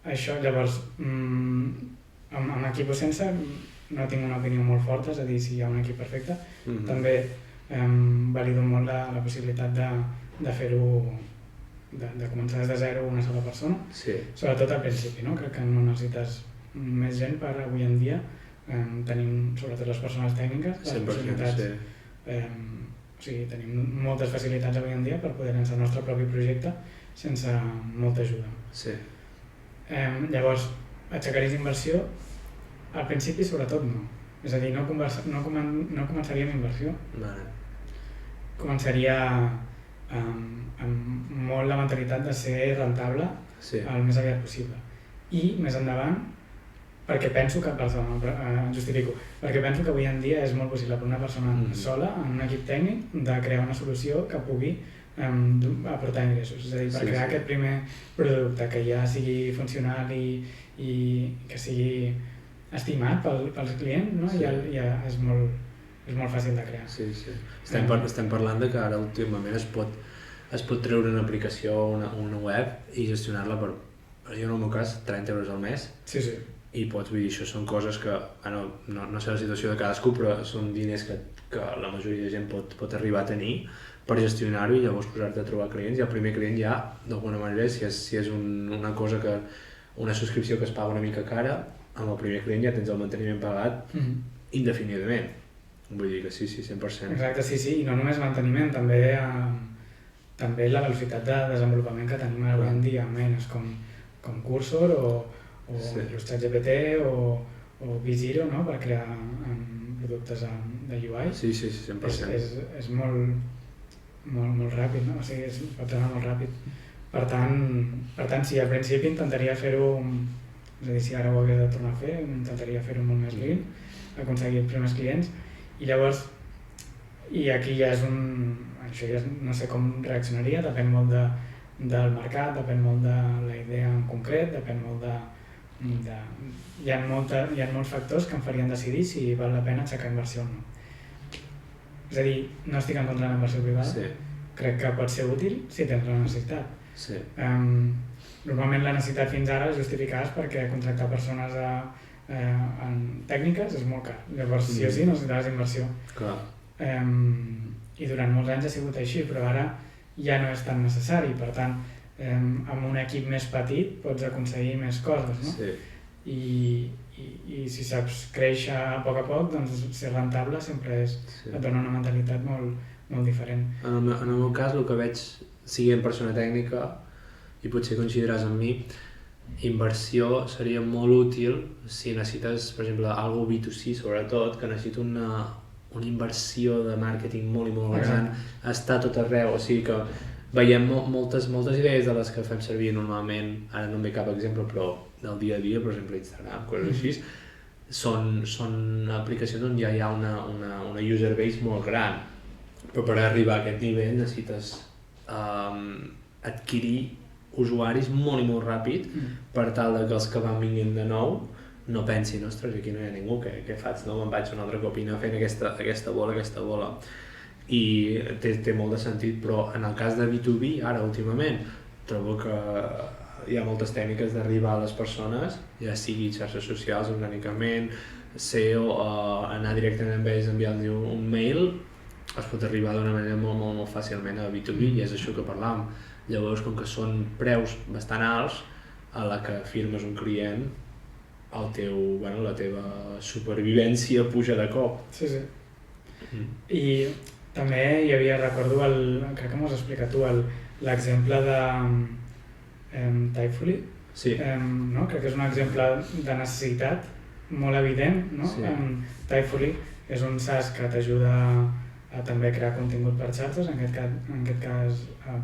Això, llavors, amb equip o sense, no tinc una opinió molt forta, és a dir, si hi ha un equip perfecte. També valido molt la possibilitat de fer-ho, de començar des de zero una sola persona, sobretot al principi, no? Crec que no necessites més gent per avui en dia. Tenim, sobretot les persones tècniques, les possibilitats, o sigui, tenim moltes facilitats avui en dia per poder llançar el nostre propi projecte sense molta ajuda. Llavors, aixecaries inversió? Al principi sobretot no. És a dir, no començaria amb inversió. Començaria amb molt la mentalitat de ser rentable el més aviat possible. I més endavant, perquè penso que, justifico, perquè penso que avui en dia és molt possible per una persona sola, en un equip tècnic, de crear una solució que pugui aportar ingressos. És a dir, per crear aquest primer producte que ja sigui funcional i que sigui estimat pels clients, no? Ja és molt fàcil de crear. Estem parlant de que ara últimament es pot treure una aplicació o una web i gestionar-la per, jo en el meu cas, 30 euros al mes. I pots dir, això són coses que, no sé la situació de cadascú, però són diners que la majoria de gent pot arribar a tenir per gestionar-ho i llavors posar-te a trobar clients. I el primer client ja, d'alguna manera, si és una subscripció que es paga una mica cara, amb el primer client ja tens el manteniment pagat indefinidament. Vull dir que sí, 100%. Exacte, sí, i no només manteniment, també la velocitat de desenvolupament que tenim avui en dia, amb eines com Cursor o ChatGPT o V0, no? Per crear productes de UI. Sí, 100%. És molt ràpid, no? O sigui, pot anar molt ràpid. Per tant, sí, al principi intentaria fer-ho, és a dir, si ara ho hagués de tornar a fer, intentaria fer-ho molt més lean, aconseguir els primers clients, i llavors, i aquí ja això ja no sé com reaccionaria, depèn molt del mercat, depèn molt de la idea en concret, depèn molt hi ha molts factors que em farien decidir si val la pena aixecar inversió o no. És a dir, no estic en contra de la inversió privada, crec que pot ser útil si tens la necessitat. Normalment la necessitat fins ara es justificaves perquè contractar persones tècniques és molt car, llavors sí o sí necessitaves inversió. I durant molts anys ha sigut així, però ara ja no és tan necessari, per tant, amb un equip més petit pots aconseguir més coses, no? I si saps créixer a poc, doncs ser rentable sempre et dona una mentalitat molt diferent. En el meu cas, el que veig, siguent persona tècnica, i potser coincidiràs amb mi, inversió seria molt útil si necessites, per exemple, algo B2C sobretot, que necessita una inversió de màrqueting molt i molt gran, està tot arreu, o sigui que veiem moltes idees de les que fem servir normalment, ara no em ve cap exemple, però del dia a dia, per exemple Instagram, coses així, són aplicacions on ja hi ha una user base molt gran Però per arribar a aquest nivell necessites adquirir usuaris molt i molt ràpid per tal de que els que van vinguent de nou no pensin, ostres, aquí no hi ha ningú, què faig? No, me'n vaig una altra copina fent aquesta bola. I té molt de sentit, però en el cas de B2B, ara últimament, trobo que hi ha moltes tècniques d'arribar a les persones, ja sigui xarxes socials orgànicament, SEO, anar directament amb ells, enviar-los un mail, es pot arribar d'una manera molt fàcilment a B2B, i és això que parlàvem. Llavors, com que són preus bastant alts, a la que firmes un client, la teva supervivència puja de cop. Sí. I també hi havia, recordo, crec que m'ho has explicat tu, l'exemple de Typefully. Sí. No? Crec que és un exemple de necessitat molt evident, no? Sí. Typefully és un SaaS que t'ajuda a també crear contingut per xarxes, en aquest cas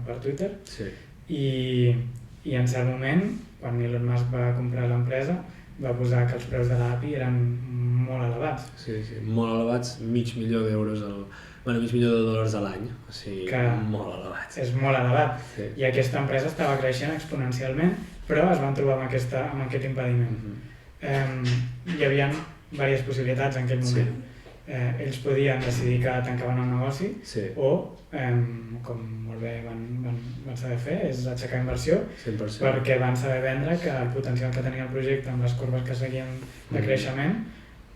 per Twitter. Sí. I en cert moment, quan Elon Musk va comprar l'empresa, va posar que els preus de l'API eren molt elevats. Sí, molt elevats, $500,000 mig milió de dòlars a l'any, o sigui, molt elevats. És molt elevat. Sí. I aquesta empresa estava creixent exponencialment, però es van trobar amb aquest impediment. Hi havia diverses possibilitats en aquell moment. Ells podien decidir que tancaven el negoci o, com molt bé van saber fer, és aixecar inversió 100%. perquè van saber vendre que el potencial que tenia el projecte amb les curves que seguien de creixement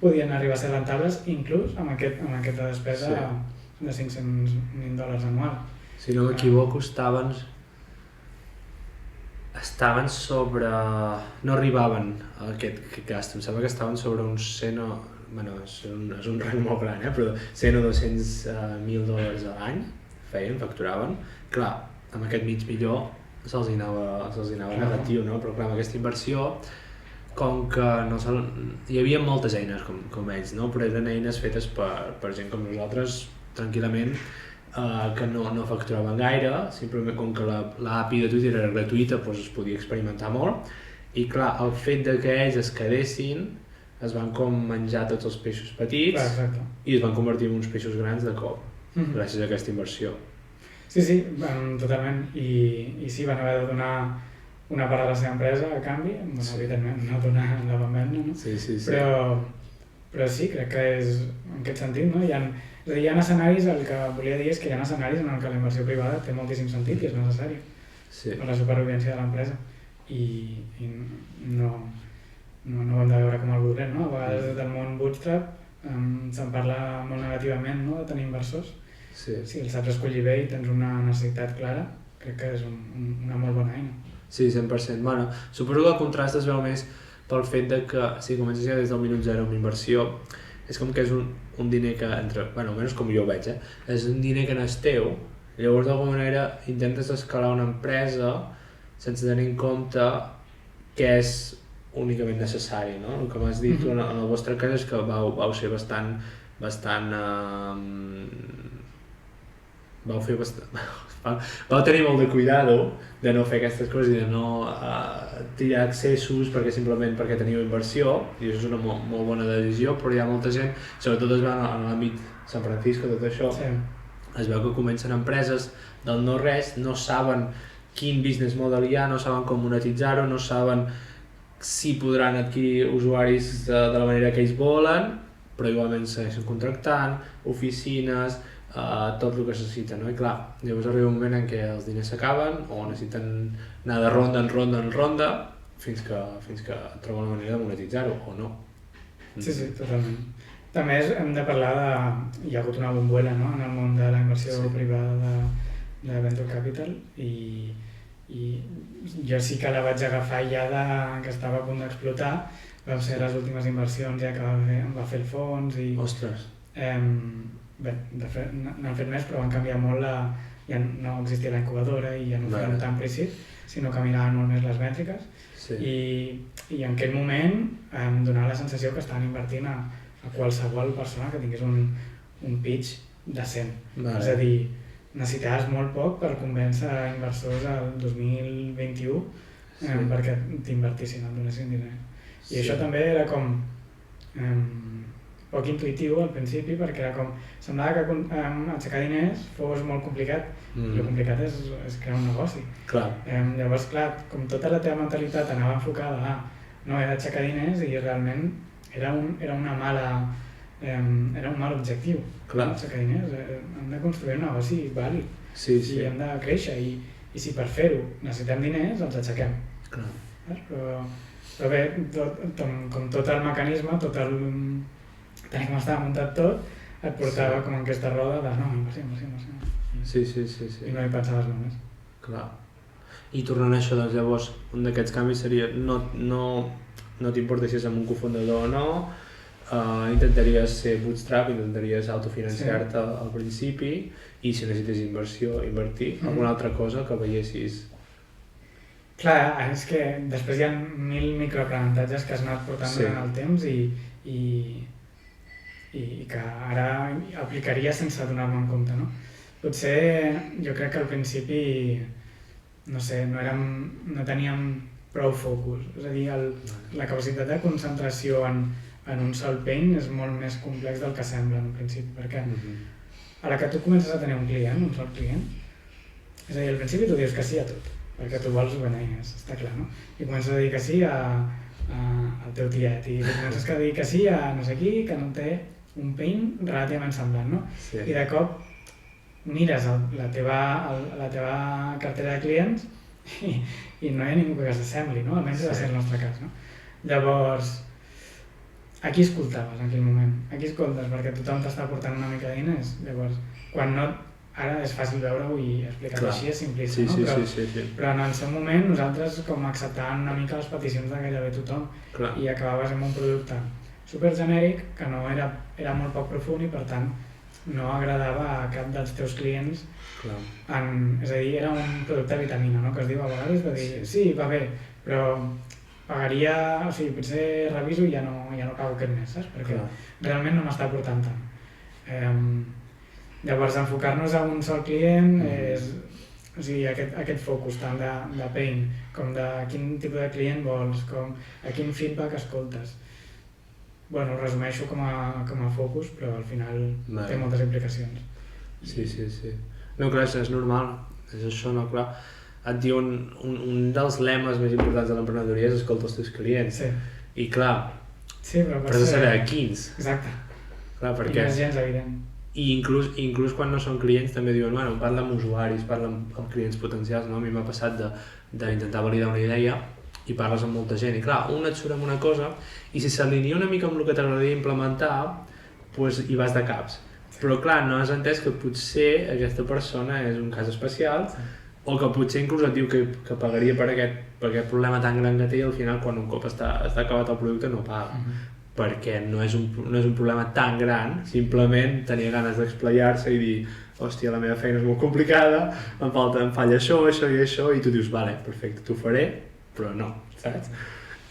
podien arribar a ser rentables inclús amb aquesta despesa de $500,000 anual. Si no m'equivoco, estaven sobre... no arribaven a aquest gast, em sembla que estaven sobre uns 100... és un rang molt gran, però $100 o $200,000 a l'any facturaven. Clar, amb aquest mig milió se'ls anava negatiu, no? Però clar, amb aquesta inversió, com que hi havia moltes eines com ells, no? Però eren eines fetes per gent com nosaltres, tranquil·lament, que no facturaven gaire, simplement com que l'API de Twitter era gratuïta, doncs es podia experimentar molt, i clar, el fet de que ells es quedessin, es van com menjar tots els peixos petits i es van convertir en uns peixos grans de cop, gràcies a aquesta inversió. Sí, totalment, i sí, van haver de donar una part de la seva empresa a canvi, evidentment no donar la van vendre, no? Sí. Però sí, crec que és en aquest sentit, no? Hi ha escenaris, el que volia dir és que hi ha escenaris en què la inversió privada té moltíssim sentit i és necessari per la supervivència de l'empresa i no ho hem de veure com algú dolent, no? A vegades del món bootstrap se'n parla molt negativament, no? De tenir inversors. Si el saps escollir bé i tens una necessitat clara, crec que és una molt bona eina. Sí, 100%. Bueno, suposo que el contrast es veu més pel fet de que si comences ja des del minut zero amb inversió, és com que és un diner que almenys com jo ho veig, és un diner que no és teu, llavors d'alguna manera intentes escalar una empresa sense tenir en compte què és únicament necessari, no? El que m'has dit en el vostre cas és que vau ser bastant vau tenir molt de cuidado de no fer aquestes coses i de no tirar excessos perquè teniu inversió, i això és una molt bona decisió, però hi ha molta gent, sobretot es va en l'àmbit San Francisco, tot això, es veu que comencen empreses del no-res, no saben quin business model hi ha, no saben com monetitzar-ho, no saben si podran adquirir usuaris de la manera que ells volen, però igualment segueixen contractant, oficines, tot el que es necessita, no? I clar, llavors arriba un moment en què els diners s'acaben o necessiten anar de ronda en ronda fins que troben una manera de monetitzar-ho, o no. Sí, totalment. També hem de parlar hi ha hagut una bombolla, no? En el món de la inversió privada de Venture Capital i jo sí que la vaig agafar ja que estava a punt d'explotar. Van ser les últimes inversions ja que va fer el fons i... Ostres! Bé, de fet n'han fet més, però van canviar molt ja no existia la incubadora i ja no feien tan precis, sinó que miraven molt més les mètriques i en aquell moment em donava la sensació que estaven invertint a qualsevol persona que tingués un pitch decent. És a dir, necessitaves molt poc per convèncer inversors al 2021 perquè t'invertissin, et donessin diners. I això també era com poc intuïtiu al principi, perquè era com, semblava que aixecar diners fos molt complicat, i el complicat és crear un negoci. Clar. Llavors, clar, com tota la teva mentalitat anava enfocada a no, he d'aixecar diners, i realment era un mal objectiu. Clar. Aixecar diners, hem de construir un negoci vàlid, Sí. i hem de créixer, i si per fer-ho necessitem diners, els aixequem. Clar. Però bé, com tot el mecanisme, tal com estava muntat tot, et portava com en aquesta roda de no, inversió. Sí. I no hi pensaves només. Clar. I tornant a això, doncs llavors, un d'aquests canvis seria no t'importa si és amb un cofundador o no, intentaries ser bootstrap, intentaries autofinanciar-te al principi, i si necessites inversió, invertir. Alguna altra cosa que veiessis? Clar, és que després hi ha 1000 microaprenentatges que has anat portant durant el temps i que ara aplicaria sense donar-me en compte, no? Potser jo crec que al principi, no sé, no teníem prou focus. És a dir, la capacitat de concentració en un sol pain és molt més complex del que sembla en principi, perquè a la que tu comences a tenir un sol client, és a dir, al principi tu dius que sí a tot, perquè tu vols beneïnes, està clar, no? I comences a dir que sí al teu tiet, i comences a dir que sí a no sé qui, que no té un pain relativament semblant, no? Sí. I de cop mires la teva cartera de clients i no hi ha ningú que s'assembli, no? Almenys ha de ser el nostre cas, no? Llavors, a qui escoltaves en aquell moment? A qui escoltes? Perquè tothom t'està portant una mica de diners. Llavors, quan no... Ara és fàcil veure-ho i explicar-ho així, és simplista, no? Sí. Però en el seu moment nosaltres com acceptàvem una mica les peticions de gairebé tothom. Clar. I acabaves amb un producte super genèric que no era molt poc profund i per tant no agradava a cap dels teus clients. Clar. És a dir, era un producte vitamina, no? Que es diu a vegades, de dir, sí, va bé, però pagaria, o sigui, potser reviso i ja no pago aquest mes, saps? Perquè realment no m'està aportant tant. Llavors, enfocar-nos a un sol client és, o sigui, aquest focus tant de pain com de quin tipus de client vols, com a quin feedback escoltes. Bueno, ho resumeixo com a focus, però al final té moltes implicacions. Sí. No, clar, és normal, és això, no, clar. Et diuen, un dels lemes més importants de l'emprenedoria és escolta els teus clients. Sí. I clar, però has de saber a quins. Exacte. Clar, perquè... I no és gens evident. I inclús quan no són clients també diuen, bueno, parla amb usuaris, parla amb clients potencials, no? A mi m'ha passat d'intentar validar una idea i parles amb molta gent i clar, un et surt amb una cosa i si s'alinea una mica amb el que t'agradaria implementar, doncs hi vas de caps. Però clar, no has entès que potser aquesta persona és un cas especial o que potser inclús et diu que pagaria per aquest problema tan gran que té i al final quan un cop està acabat el producte no paga. Perquè no és un problema tan gran, simplement tenia ganes d'explayar-se i dir hòstia, la meva feina és molt complicada, em falla això i això, i tu dius, vale, perfecte, t'ho faré, però no, saps?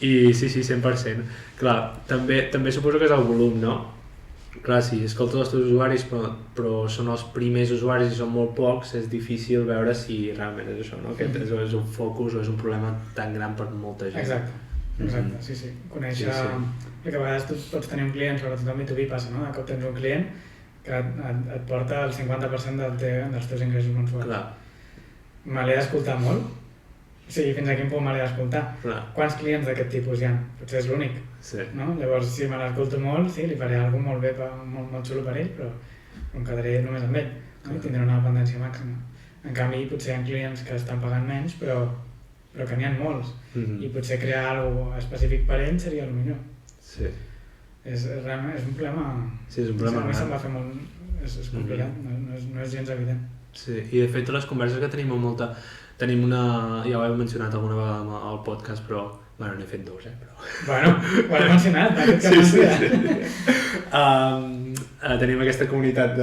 I sí, 100%. Clar, també suposo que és el volum, no? Clar, si escoltes els teus usuaris però són els primers usuaris i són molt pocs, és difícil veure si realment és això, no? Que és un focus o és un problema tan gran per molta gent. Exacte, sí. Conèixer... Perquè a vegades tu pots tenir un client, sobretot amb B2B passa, no? De cop tens un client que et porta el 50% dels teus ingressos mensuals. Clar. Me l'he d'escoltar molt? O sigui, fins a quin punt me l'he d'escoltar? Clar. Quants clients d'aquest tipus hi ha? Potser és l'únic, no? Llavors, si me l'escolto molt, sí, li faré alguna cosa molt bé, molt xulo per ell, però em quedaré només amb ell, no? I tindré una dependència màxima. En canvi, potser hi ha clients que estan pagant menys, però que n'hi ha molts, i potser crear alguna cosa específic per ell seria el millor. Sí. És un problema... Sí, és un problema gran. A mi se'm va fer molt... És complicat, no és gens evident. Sí, i de fet les converses que tenim amb molta... Tenim una... Ja ho he mencionat alguna vegada al podcast, però... Bueno, n'he fet dos, però... Bueno, ho has mencionat, tenim aquesta comunitat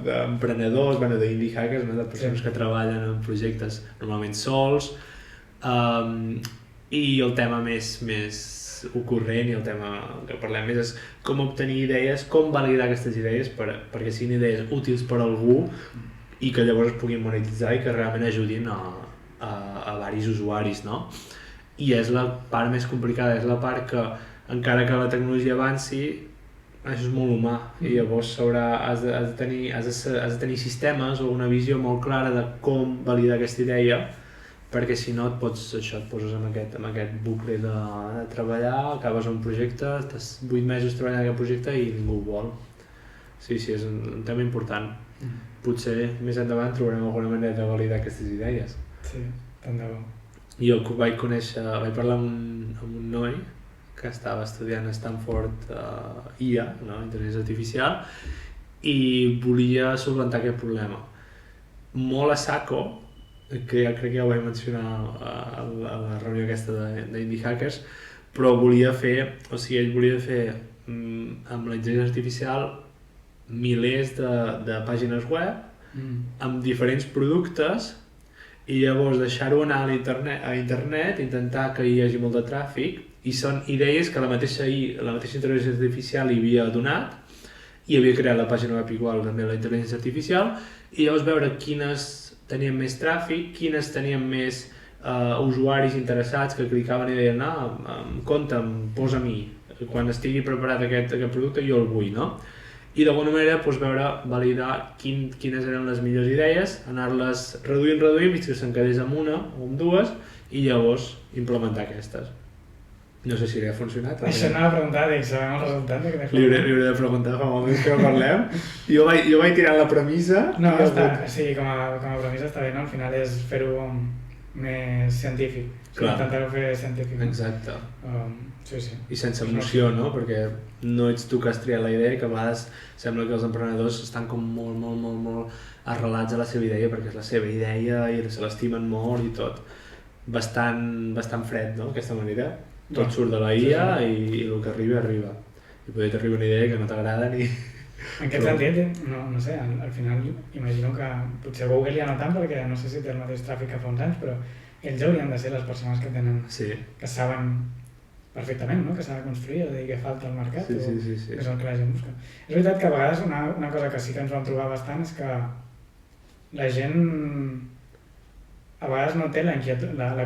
d'emprenedors, d'indie hackers, de persones que treballen en projectes normalment sols, i el tema més ocorrent i el tema que parlem més és com obtenir idees, com validar aquestes idees perquè siguin idees útils per a algú i que llavors es puguin monetitzar i que realment ajudin a varis usuaris, no? I és la part més complicada, és la part que encara que la tecnologia avanci això és molt humà i llavors has de tenir sistemes o una visió molt clara de com validar aquesta idea, perquè si no et poses en aquest bucle de treballar, acabes un projecte, estàs 8 mesos treballant en aquest projecte i ningú ho vol. Sí, és un tema important. Potser més endavant trobarem alguna manera de validar aquestes idees. Sí, tant de bo. Jo vaig parlar amb un noi que estava estudiant a Stanford IA, no? Intel·ligència artificial, i volia solventar aquest problema. Molt a saco, que ja crec que ja ho vaig mencionar a la reunió aquesta d'Indie Hackers, però ell volia fer amb la intel·ligència artificial milers de pàgines web amb diferents productes i llavors deixar-ho anar a internet, intentar que hi hagi molt de tràfic, i són idees que la mateixa intel·ligència artificial hi havia donat i havia creat la pàgina web igual també la intel·ligència artificial, i llavors veure quines tenien més tràfic, quines tenien més usuaris interessats que clicaven i deien compte, posa mi, quan estigui preparat aquest producte jo el vull, no? I d'alguna manera validar quines eren les millors idees, anar-les reduint fins que se'n quedés amb una o amb dues i llavors implementar aquestes. No sé si li ha funcionat. Això anava a preguntar, sabem el resultat de què li hauré de preguntar fa molt temps que no parlem. Jo vaig tirar la premissa. No, sí, com a premissa està bé, no? Al final és fer-ho més científic. Intentar-ho fer científic. Exacte. Sí. I sense emoció, no? Perquè no ets tu que has triat la idea i que a vegades sembla que els emprenedors estan com molt arrelats a la seva idea perquè és la seva idea i se l'estimen molt i tot. Bastant fred, no? Aquesta manera. Tot surt de la IA i el que arriba. I potser t'arriba una idea que no t'agrada ni... En aquest sentit, no sé, al final imagino que potser Google ja no tant perquè no sé si té el mateix tràfic que fa uns anys, però ells haurien de ser les persones que tenen, que saben perfectament, no? Que s'ha de construir o de dir què falta al mercat o és el que la gent busca. És veritat que a vegades una cosa que sí que ens vam trobar bastant és que la gent a vegades no té la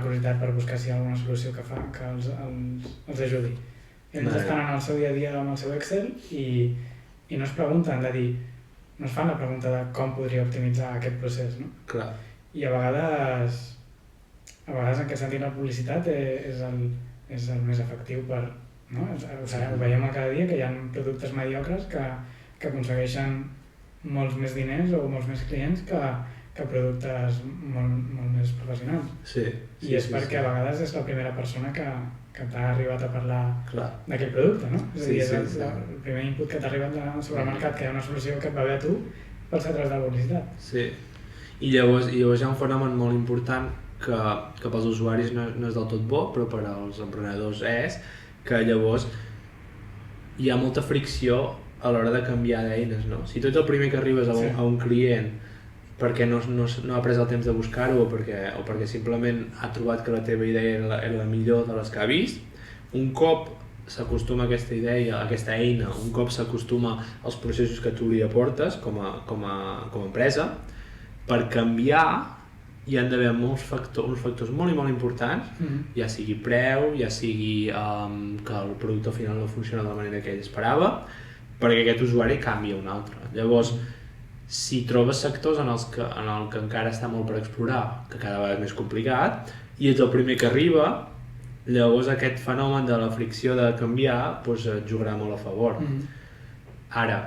curiositat per buscar si hi ha alguna solució que els ajudi. Ells estan en el seu dia a dia amb el seu Excel i no es pregunten no es fan la pregunta de com podria optimitzar aquest procés, no? Clar. I a vegades en aquest sentit la publicitat és el més efectiu per... No? Ho veiem cada dia que hi ha productes mediocres que aconsegueixen molts més diners o molts més clients que productes molt més professionals. I és perquè a vegades és la primera persona que t'ha arribat a parlar d'aquell producte, no? És a dir, és el primer input que t'ha arribat sobre el mercat, que hi ha una solució que et va bé a tu pels a través de la publicitat. Sí, i llavors hi ha un fenomen molt important que pels usuaris no és del tot bo, però per als emprenedors és que llavors hi ha molta fricció a l'hora de canviar d'eines, no? Si tu ets el primer que arribes a un client perquè no ha pres el temps de buscar-ho o perquè simplement ha trobat que la teva idea era la millor de les que ha vist, un cop s'acostuma a aquesta idea, a aquesta eina, un cop s'acostuma als processos que tu li aportes com a empresa, per canviar hi han d'haver uns factors molt i molt importants, ja sigui preu, ja sigui que el producte al final no funciona de la manera que ell esperava, perquè aquest usuari canvia a un altre. Llavors, si trobes sectors en el que encara està molt per explorar, que cada vegada és més complicat, i ets el primer que arriba, llavors aquest fenomen de la fricció de canviar et jugarà molt a favor. Ara,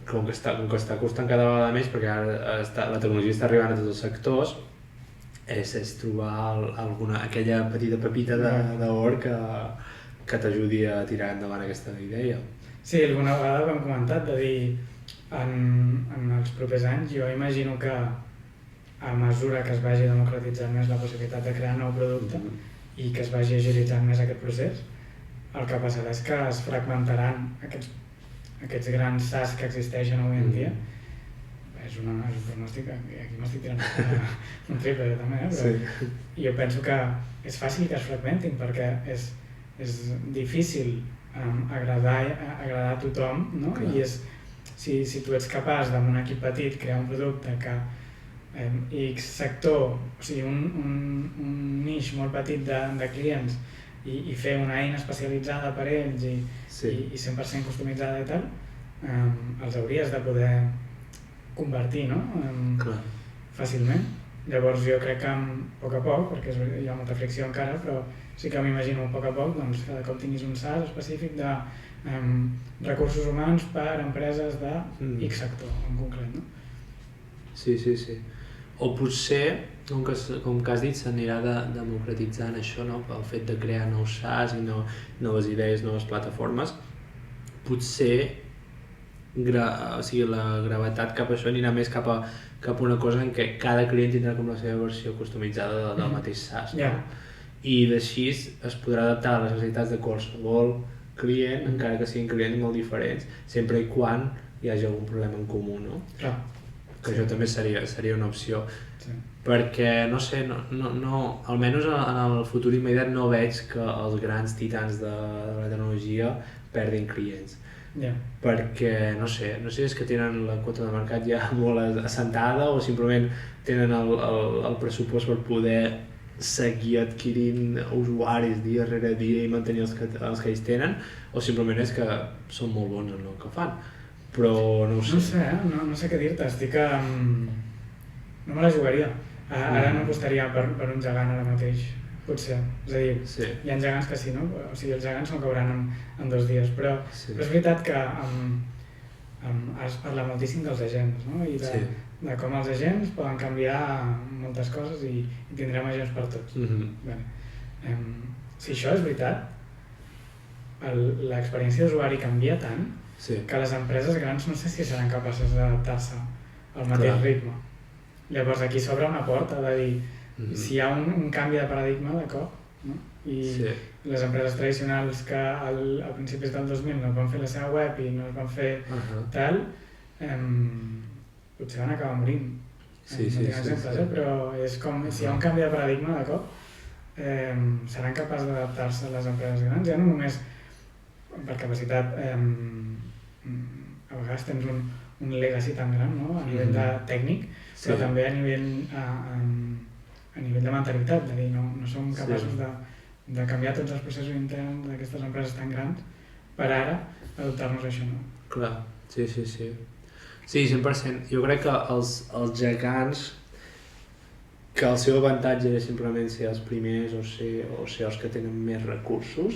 com que està costant cada vegada més, perquè ara la tecnologia està arribant a tots els sectors, és trobar aquella petita pepita d'or que t'ajudi a tirar endavant aquesta idea. Sí, alguna vegada ho hem comentat, de dir en els propers anys jo imagino que a mesura que es vagi democratitzant més la possibilitat de crear nou producte i que es vagi agilitzant més aquest procés, el que passarà és que es fragmentaran aquests grans SaaS que existeixen avui en dia. És un pronòstic, aquí m'estic tirant un triple jo també, però jo penso que és fàcil que es fragmentin perquè és difícil agradar a tothom, no? I si tu ets capaç amb un equip petit crear un producte que X sector, o sigui un niche molt petit de clients i fer una eina especialitzada per ells i 100% customitzada i tal, els hauries de poder convertir, no? Fàcilment. Llavors jo crec que a poc a poc, perquè hi ha molta fricció encara, però sí que m'imagino a poc a poc doncs, cada cop tinguis un SaaS específic de recursos humans per a empreses de X sector en concret, no? Sí. O potser, com que has dit, s'anirà democratitzant això, no? El fet de crear nous SaaS i noves idees, noves plataformes, potser la gravetat cap a això anirà més cap a una cosa en què cada client tindrà com la seva versió customitzada del mateix SaaS, no? I d'així es podrà adaptar a les necessitats de qualsevol client, encara que siguin clients molt diferents, sempre i quan hi hagi algun problema en comú, no? Clar. Que això també seria una opció. Sí. Perquè, no sé, almenys en el futur immediat no veig que els grans titans de la tecnologia perdin clients. Perquè, no sé si és que tenen la quota de mercat ja molt assentada o simplement tenen el pressupost per poder seguir adquirint usuaris dia rere dia i mantenir els que ells tenen, o simplement és que són molt bons en el que fan. Però no ho sé. No sé què dir-te, no me la jugaria. Ara no apostaria per un gegant ara mateix, potser. És a dir, hi ha gegants que sí, no? O sigui, els gegants se'l cauran en 2 dies, però és veritat que ara es parla moltíssim dels agents, no? I de com els agents poden canviar moltes coses i tindrem agents per tots. Si això és veritat, l'experiència d'usuari canvia tant que les empreses grans no sé si seran capaces d'adaptar-se al mateix ritme. Llavors aquí s'obre una porta de dir si hi ha un canvi de paradigma de cop, no? I les empreses tradicionals que a principis del 2000 no van fer la seva web i no es van fer tal, potser van acabar morint. No tinc exemples, però és com si hi ha un canvi de paradigma de cop, seran capaces d'adaptar-se a les empreses grans, ja no només per capacitat, a vegades tens un legacy tan gran, no? A nivell tècnic, però també a nivell de mentalitat, de dir, no som capaços de canviar tots els processos interns d'aquestes empreses tan grans per ara adoptar-nos a això, no? Clar, sí. Sí, 100%. Jo crec que els gegants, que el seu avantatge era simplement ser els primers o ser els que tenen més recursos,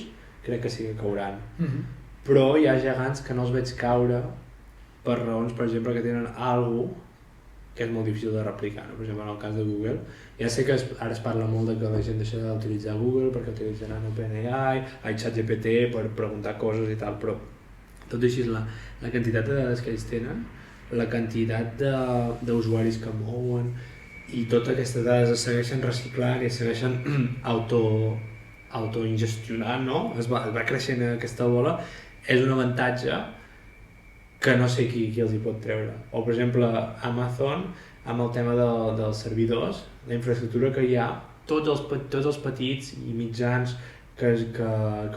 crec que sí que cauran. Però hi ha gegants que no els veig caure per raons, per exemple, que tenen alguna cosa que és molt difícil de replicar, no? Per exemple, en el cas de Google, ja sé que ara es parla molt de que la gent deixarà d'utilitzar Google perquè utilitzaran OpenAI, ChatGPT per preguntar coses i tal, però tot i així la quantitat de dades que ells tenen, la quantitat d'usuaris que mouen i totes aquestes dades es segueixen reciclant i es segueixen autoingestionant, no? Es va creixent aquesta bola, és un avantatge que no sé qui els hi pot treure. O, per exemple, Amazon, amb el tema dels servidors, la infraestructura que hi ha, tots els petits i mitjans que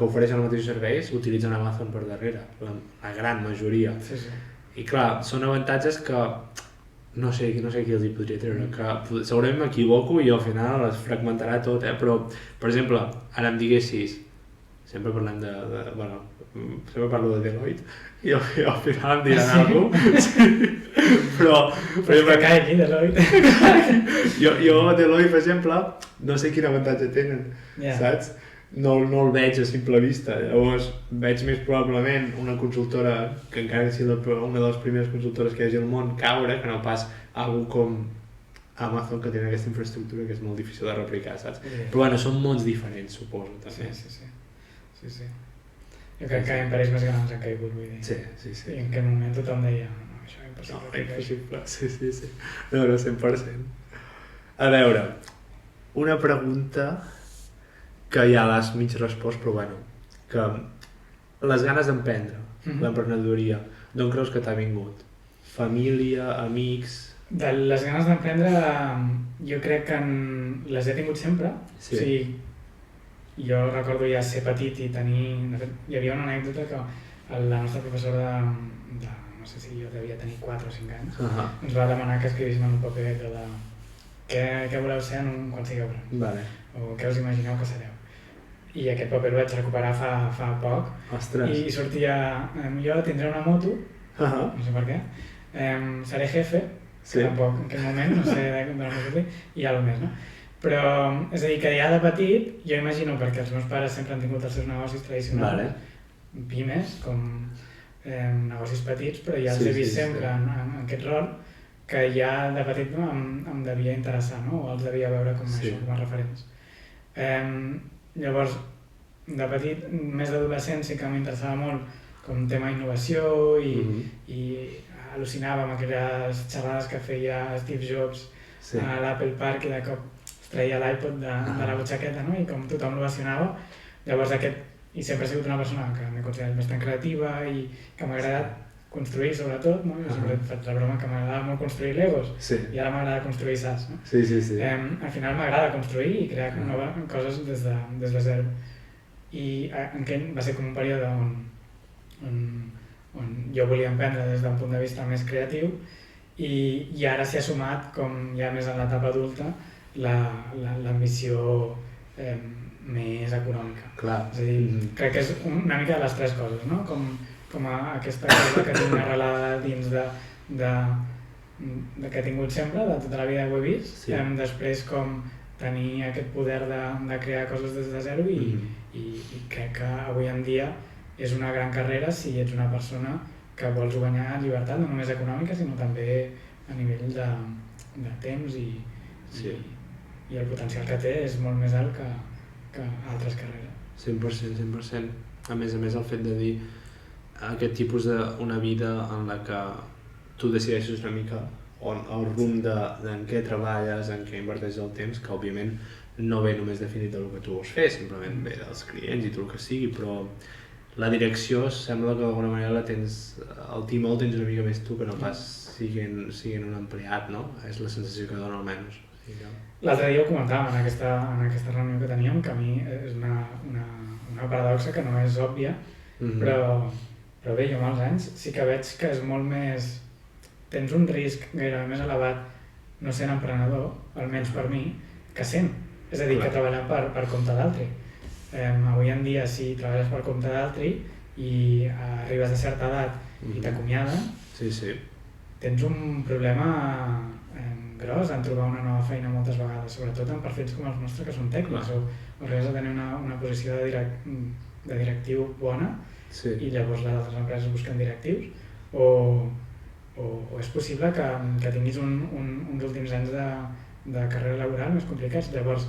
ofereixen els mateixos serveis utilitzen Amazon per darrere, la gran majoria. I clar, són avantatges que no sé qui els hi podria treure, que segurament m'equivoco i al final es fragmentarà tot, però, per exemple, ara em diguessis, sempre parlem sempre parlo de Deloitte i al final em diran alguna cosa, però que caigui Deloitte. Jo a Deloitte, per exemple, no sé quin avantatge tenen, saps? No el veig a simple vista, llavors veig més probablement una consultora que encara que sigui una de les primeres consultores que hi hagi al món caure, que no pas algú com Amazon que té aquesta infraestructura que és molt difícil de replicar, saps? Però bueno, són mons diferents, suposo, també. Sí. Jo crec que imperis més grans han caigut, vull dir. Sí. I en aquell moment tothom deia, no, això és impossible. No, impossible, sí. No, 100%. A veure, una pregunta que ja l'has mig respost, però bueno, que les ganes d'emprendre, l'emprenedoria, d'on creus que t'ha vingut? Família, amics... De les ganes d'emprendre, jo crec que les he tingut sempre. O sigui, jo recordo ja ser petit i tenir... De fet, hi havia una anècdota que la nostra professora no sé si jo devia tenir 4 o 5 anys, ens va demanar que escrivíssim en un paper de què voleu ser quan sigueu grans, o què us imagineu que sereu. I aquest paper el vaig recuperar fa poc. Ostres. I sortia, jo tindré una moto no sé per què. Seré jefe, que tampoc en aquell moment, no sé d'on m'ho sortir, i ja més, no? Però, és a dir, que ja de petit, jo imagino, perquè els meus pares sempre han tingut els seus negocis tradicionals, pimes, com negocis petits, però ja els he vist sempre en aquest rol, que ja de petit em devia interessar, no? O els devia veure com això, com a referents. Llavors, de petit, més d'adolescent, sí que m'interessava molt com tema innovació i al·lucinava amb aquelles xerrades que feia Steve Jobs a l'Apple Park i de cop es treia l'iPod de la butxaqueta, no? I com tothom l'ovacionava. Llavors i sempre he sigut una persona que m'he considerat bastant creativa i que m'ha agradat construir sobretot, no? Jo sempre faig la broma que m'agradava molt construir Legos i ara m'agrada construir sacs, no? Al final m'agrada construir i crear coses des de zero. I aquell va ser com un període on jo volia emprendre des d'un punt de vista més creatiu i ara s'hi ha sumat, com ja més en l'etapa adulta, l'ambició més econòmica. És a dir, crec que és una mica de les tres coses, no? Com aquesta cosa que tinc arrelada dins que he tingut sempre, de tota la vida que ho he vist, després com tenir aquest poder de crear coses des de zero i crec que avui en dia és una gran carrera si ets una persona que vols guanyar llibertat, no només econòmica, sinó també a nivell de temps i el potencial que té és molt més alt que altres carreres. 100%. A més, el fet de dir aquest tipus d'una vida en la que tu decideixes una mica el rumb en què treballes, en què inverteixes el temps, que òbviament no ve només definit del que tu vols fer, simplement ve dels clients i tot el que sigui, però la direcció sembla que d'alguna manera la tens, el timó el tens una mica més tu que no pas siguin un empleat, no? És la sensació que dona almenys. L'altre dia ho comentàvem en aquesta reunió que teníem, que a mi és una paradoxa que no és òbvia, però bé, jo amb els anys sí que veig que és molt més... Tens un risc gairebé més elevat no sent emprenedor, almenys per mi, que sent. És a dir, que treballant per compte d'altri. Avui en dia, si treballes per compte d'altri i arribes a certa edat i t'acomiaden, tens un problema gros en trobar una nova feina moltes vegades, sobretot en perfils com els nostres que són tècnics, o arribes a tenir una posició de directiu bona i llavors les altres empreses busquen directius, o és possible que tinguis uns últims anys de carrera laboral més complicats. Llavors,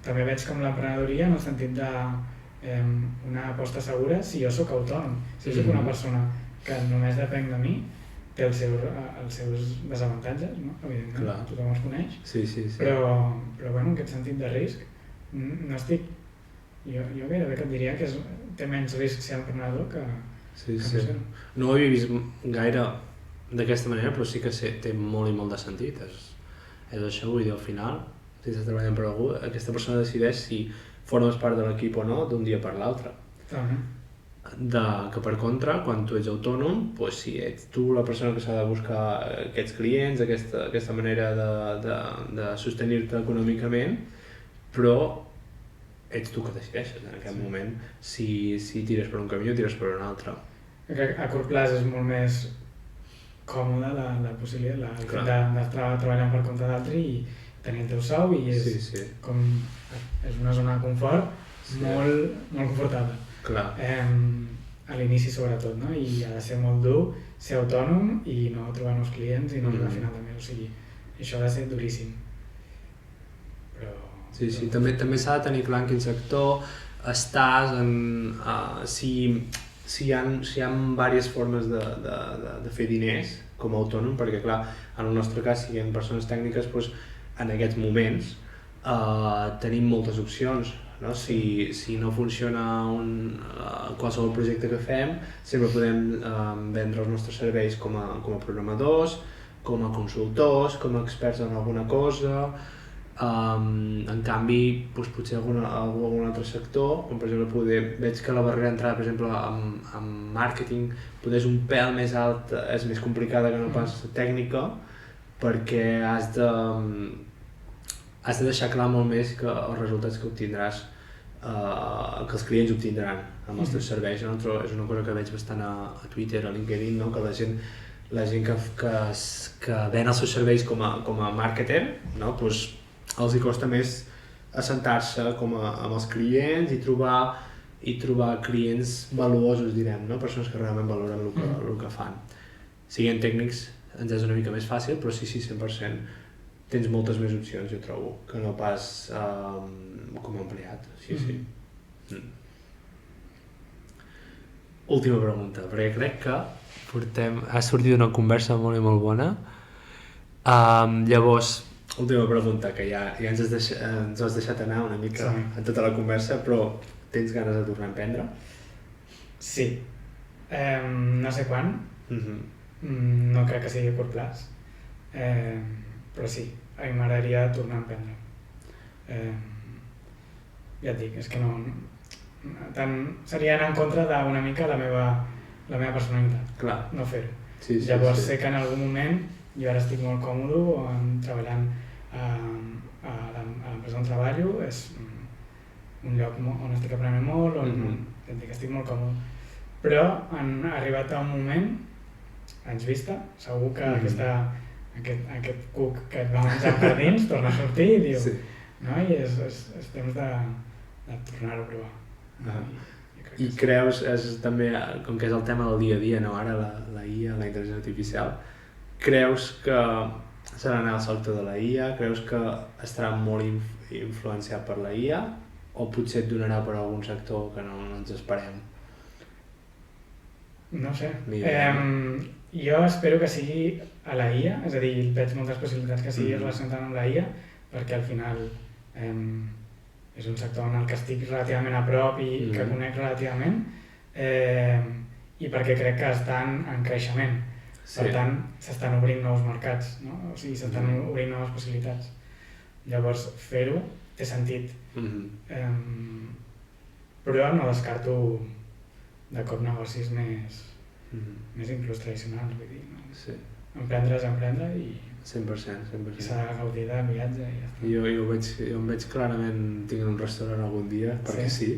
també veig com l'emprenedoria en el sentit d'una aposta segura si jo sóc autònom. Si jo sóc una persona que només depèn de mi, té els seus desavantatges, no? Evidentment, tothom els coneix, però bueno, en aquest sentit de risc, no estic... Jo gairebé que et diria que té menys risc ser emprenedor que no ser. No ho havia vist gaire d'aquesta manera, però sí que té molt i molt de sentit. És això, vull dir, al final, si estàs treballant per algú, aquesta persona decideix si formes part de l'equip o no d'un dia per l'altre. Que per contra, quan tu ets autònom, si ets tu la persona que s'ha de buscar aquests clients, aquesta manera de sostenir-te econòmicament, però ets tu que decideixes en aquest moment si tires per un camí o tires per un altre. A curt plaç és molt més còmode la possibilitat d'estar treballant per compte d'altri i tenir el teu sou i és una zona de confort molt confortable. A l'inici sobretot, no? I ha de ser molt dur ser autònom i no trobar nous clients i no arribar a final de mes, o sigui, això ha de ser duríssim. També s'ha de tenir clar en quin sector estàs, si hi ha diverses formes de fer diners com a autònom, perquè clar, en el nostre cas, si hi ha persones tècniques, en aquests moments tenim moltes opcions. Si no funciona qualsevol projecte que fem, sempre podem vendre els nostres serveis com a programadors, com a consultors, com a experts en alguna cosa. En canvi, potser algun altre sector, com per exemple veig que la barrera d'entrada, per exemple, en màrqueting és un pèl més alt, és més complicada que no pas tècnica, perquè has de deixar clar molt més que els resultats que obtindràs que els clients obtindran amb els teus serveis. És una cosa que veig bastant a Twitter, a LinkedIn, no? Que la gent que ven els seus serveis com a marketer, no? Pues, els hi costa més assentar-se amb els clients i trobar clients valuosos, direm, no? Persones que realment valoren el que fan. Siguent tècnics ens és una mica més fàcil, però sí, 100%. Tens moltes més opcions, jo trobo, que no pas com a empleat. Sí. Última pregunta, perquè crec que ha sortit una conversa molt i molt bona. Llavors, última pregunta, que ja ens has deixat anar una mica en tota la conversa, però tens ganes de tornar a emprendre? Sí. No sé quan. No crec que sigui a curt plaç. Però sí, a mi m'agradaria tornar a emprendre. Ja et dic, és que no... Seria anar en contra d'una mica la meva personalitat. Clar. No fer-ho. Sí, Llavors sé que en algun moment, jo ara estic molt còmode treballant a l'empresa on treballo, és un lloc on estic aprenent molt, estic molt còmode. Però han arribat a un moment, anys vista, segur que aquest cuc que et va menjar per dins torna a sortir i diu noi, és temps de tornar-ho a provar. I creus, també, com que és el tema del dia a dia, no? Ara la IA, la intel·ligència artificial, creus que serà anar al sector de la IA? Creus que estarà molt influenciat per la IA? O potser et donarà per algun sector que no ens esperem? No sé. Jo espero que sigui a la IA, és a dir, veig moltes possibilitats que sigui relacionat amb la IA, perquè al final és un sector en el que estic relativament a prop i que conec relativament, i perquè crec que estan en creixement. Per tant, s'estan obrint nous mercats, no? O sigui, s'estan obrint noves possibilitats. Llavors, fer-ho té sentit. Però no descarto de cop negocis més inclús tradicionals, vull dir, no? Emprendre és emprendre i 100%. I s'ha de gaudir de viatge i ja està. Jo em veig clarament tinc un restaurant algun dia, perquè sí,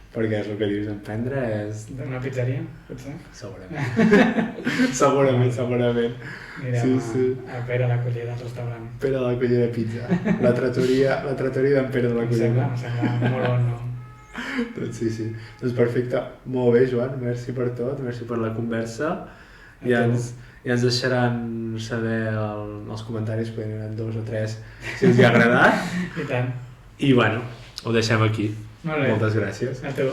perquè és el que dius, emprendre és... Una pizzeria, potser? Segurament. Anirem a Pere a la Collera del restaurant. Pere de la Collera Pizza, la trattoria d'en Pere de la Collera. Em sembla molt bon nom. Doncs sí. Doncs perfecte. Molt bé, Joan, merci per tot, merci per la conversa. Ja ens deixaran saber els comentaris, perquè n'hi ha 2 o 3, si els hi ha agradat. I tant. I bueno, ho deixem aquí. Molt bé. Moltes gràcies. A tu.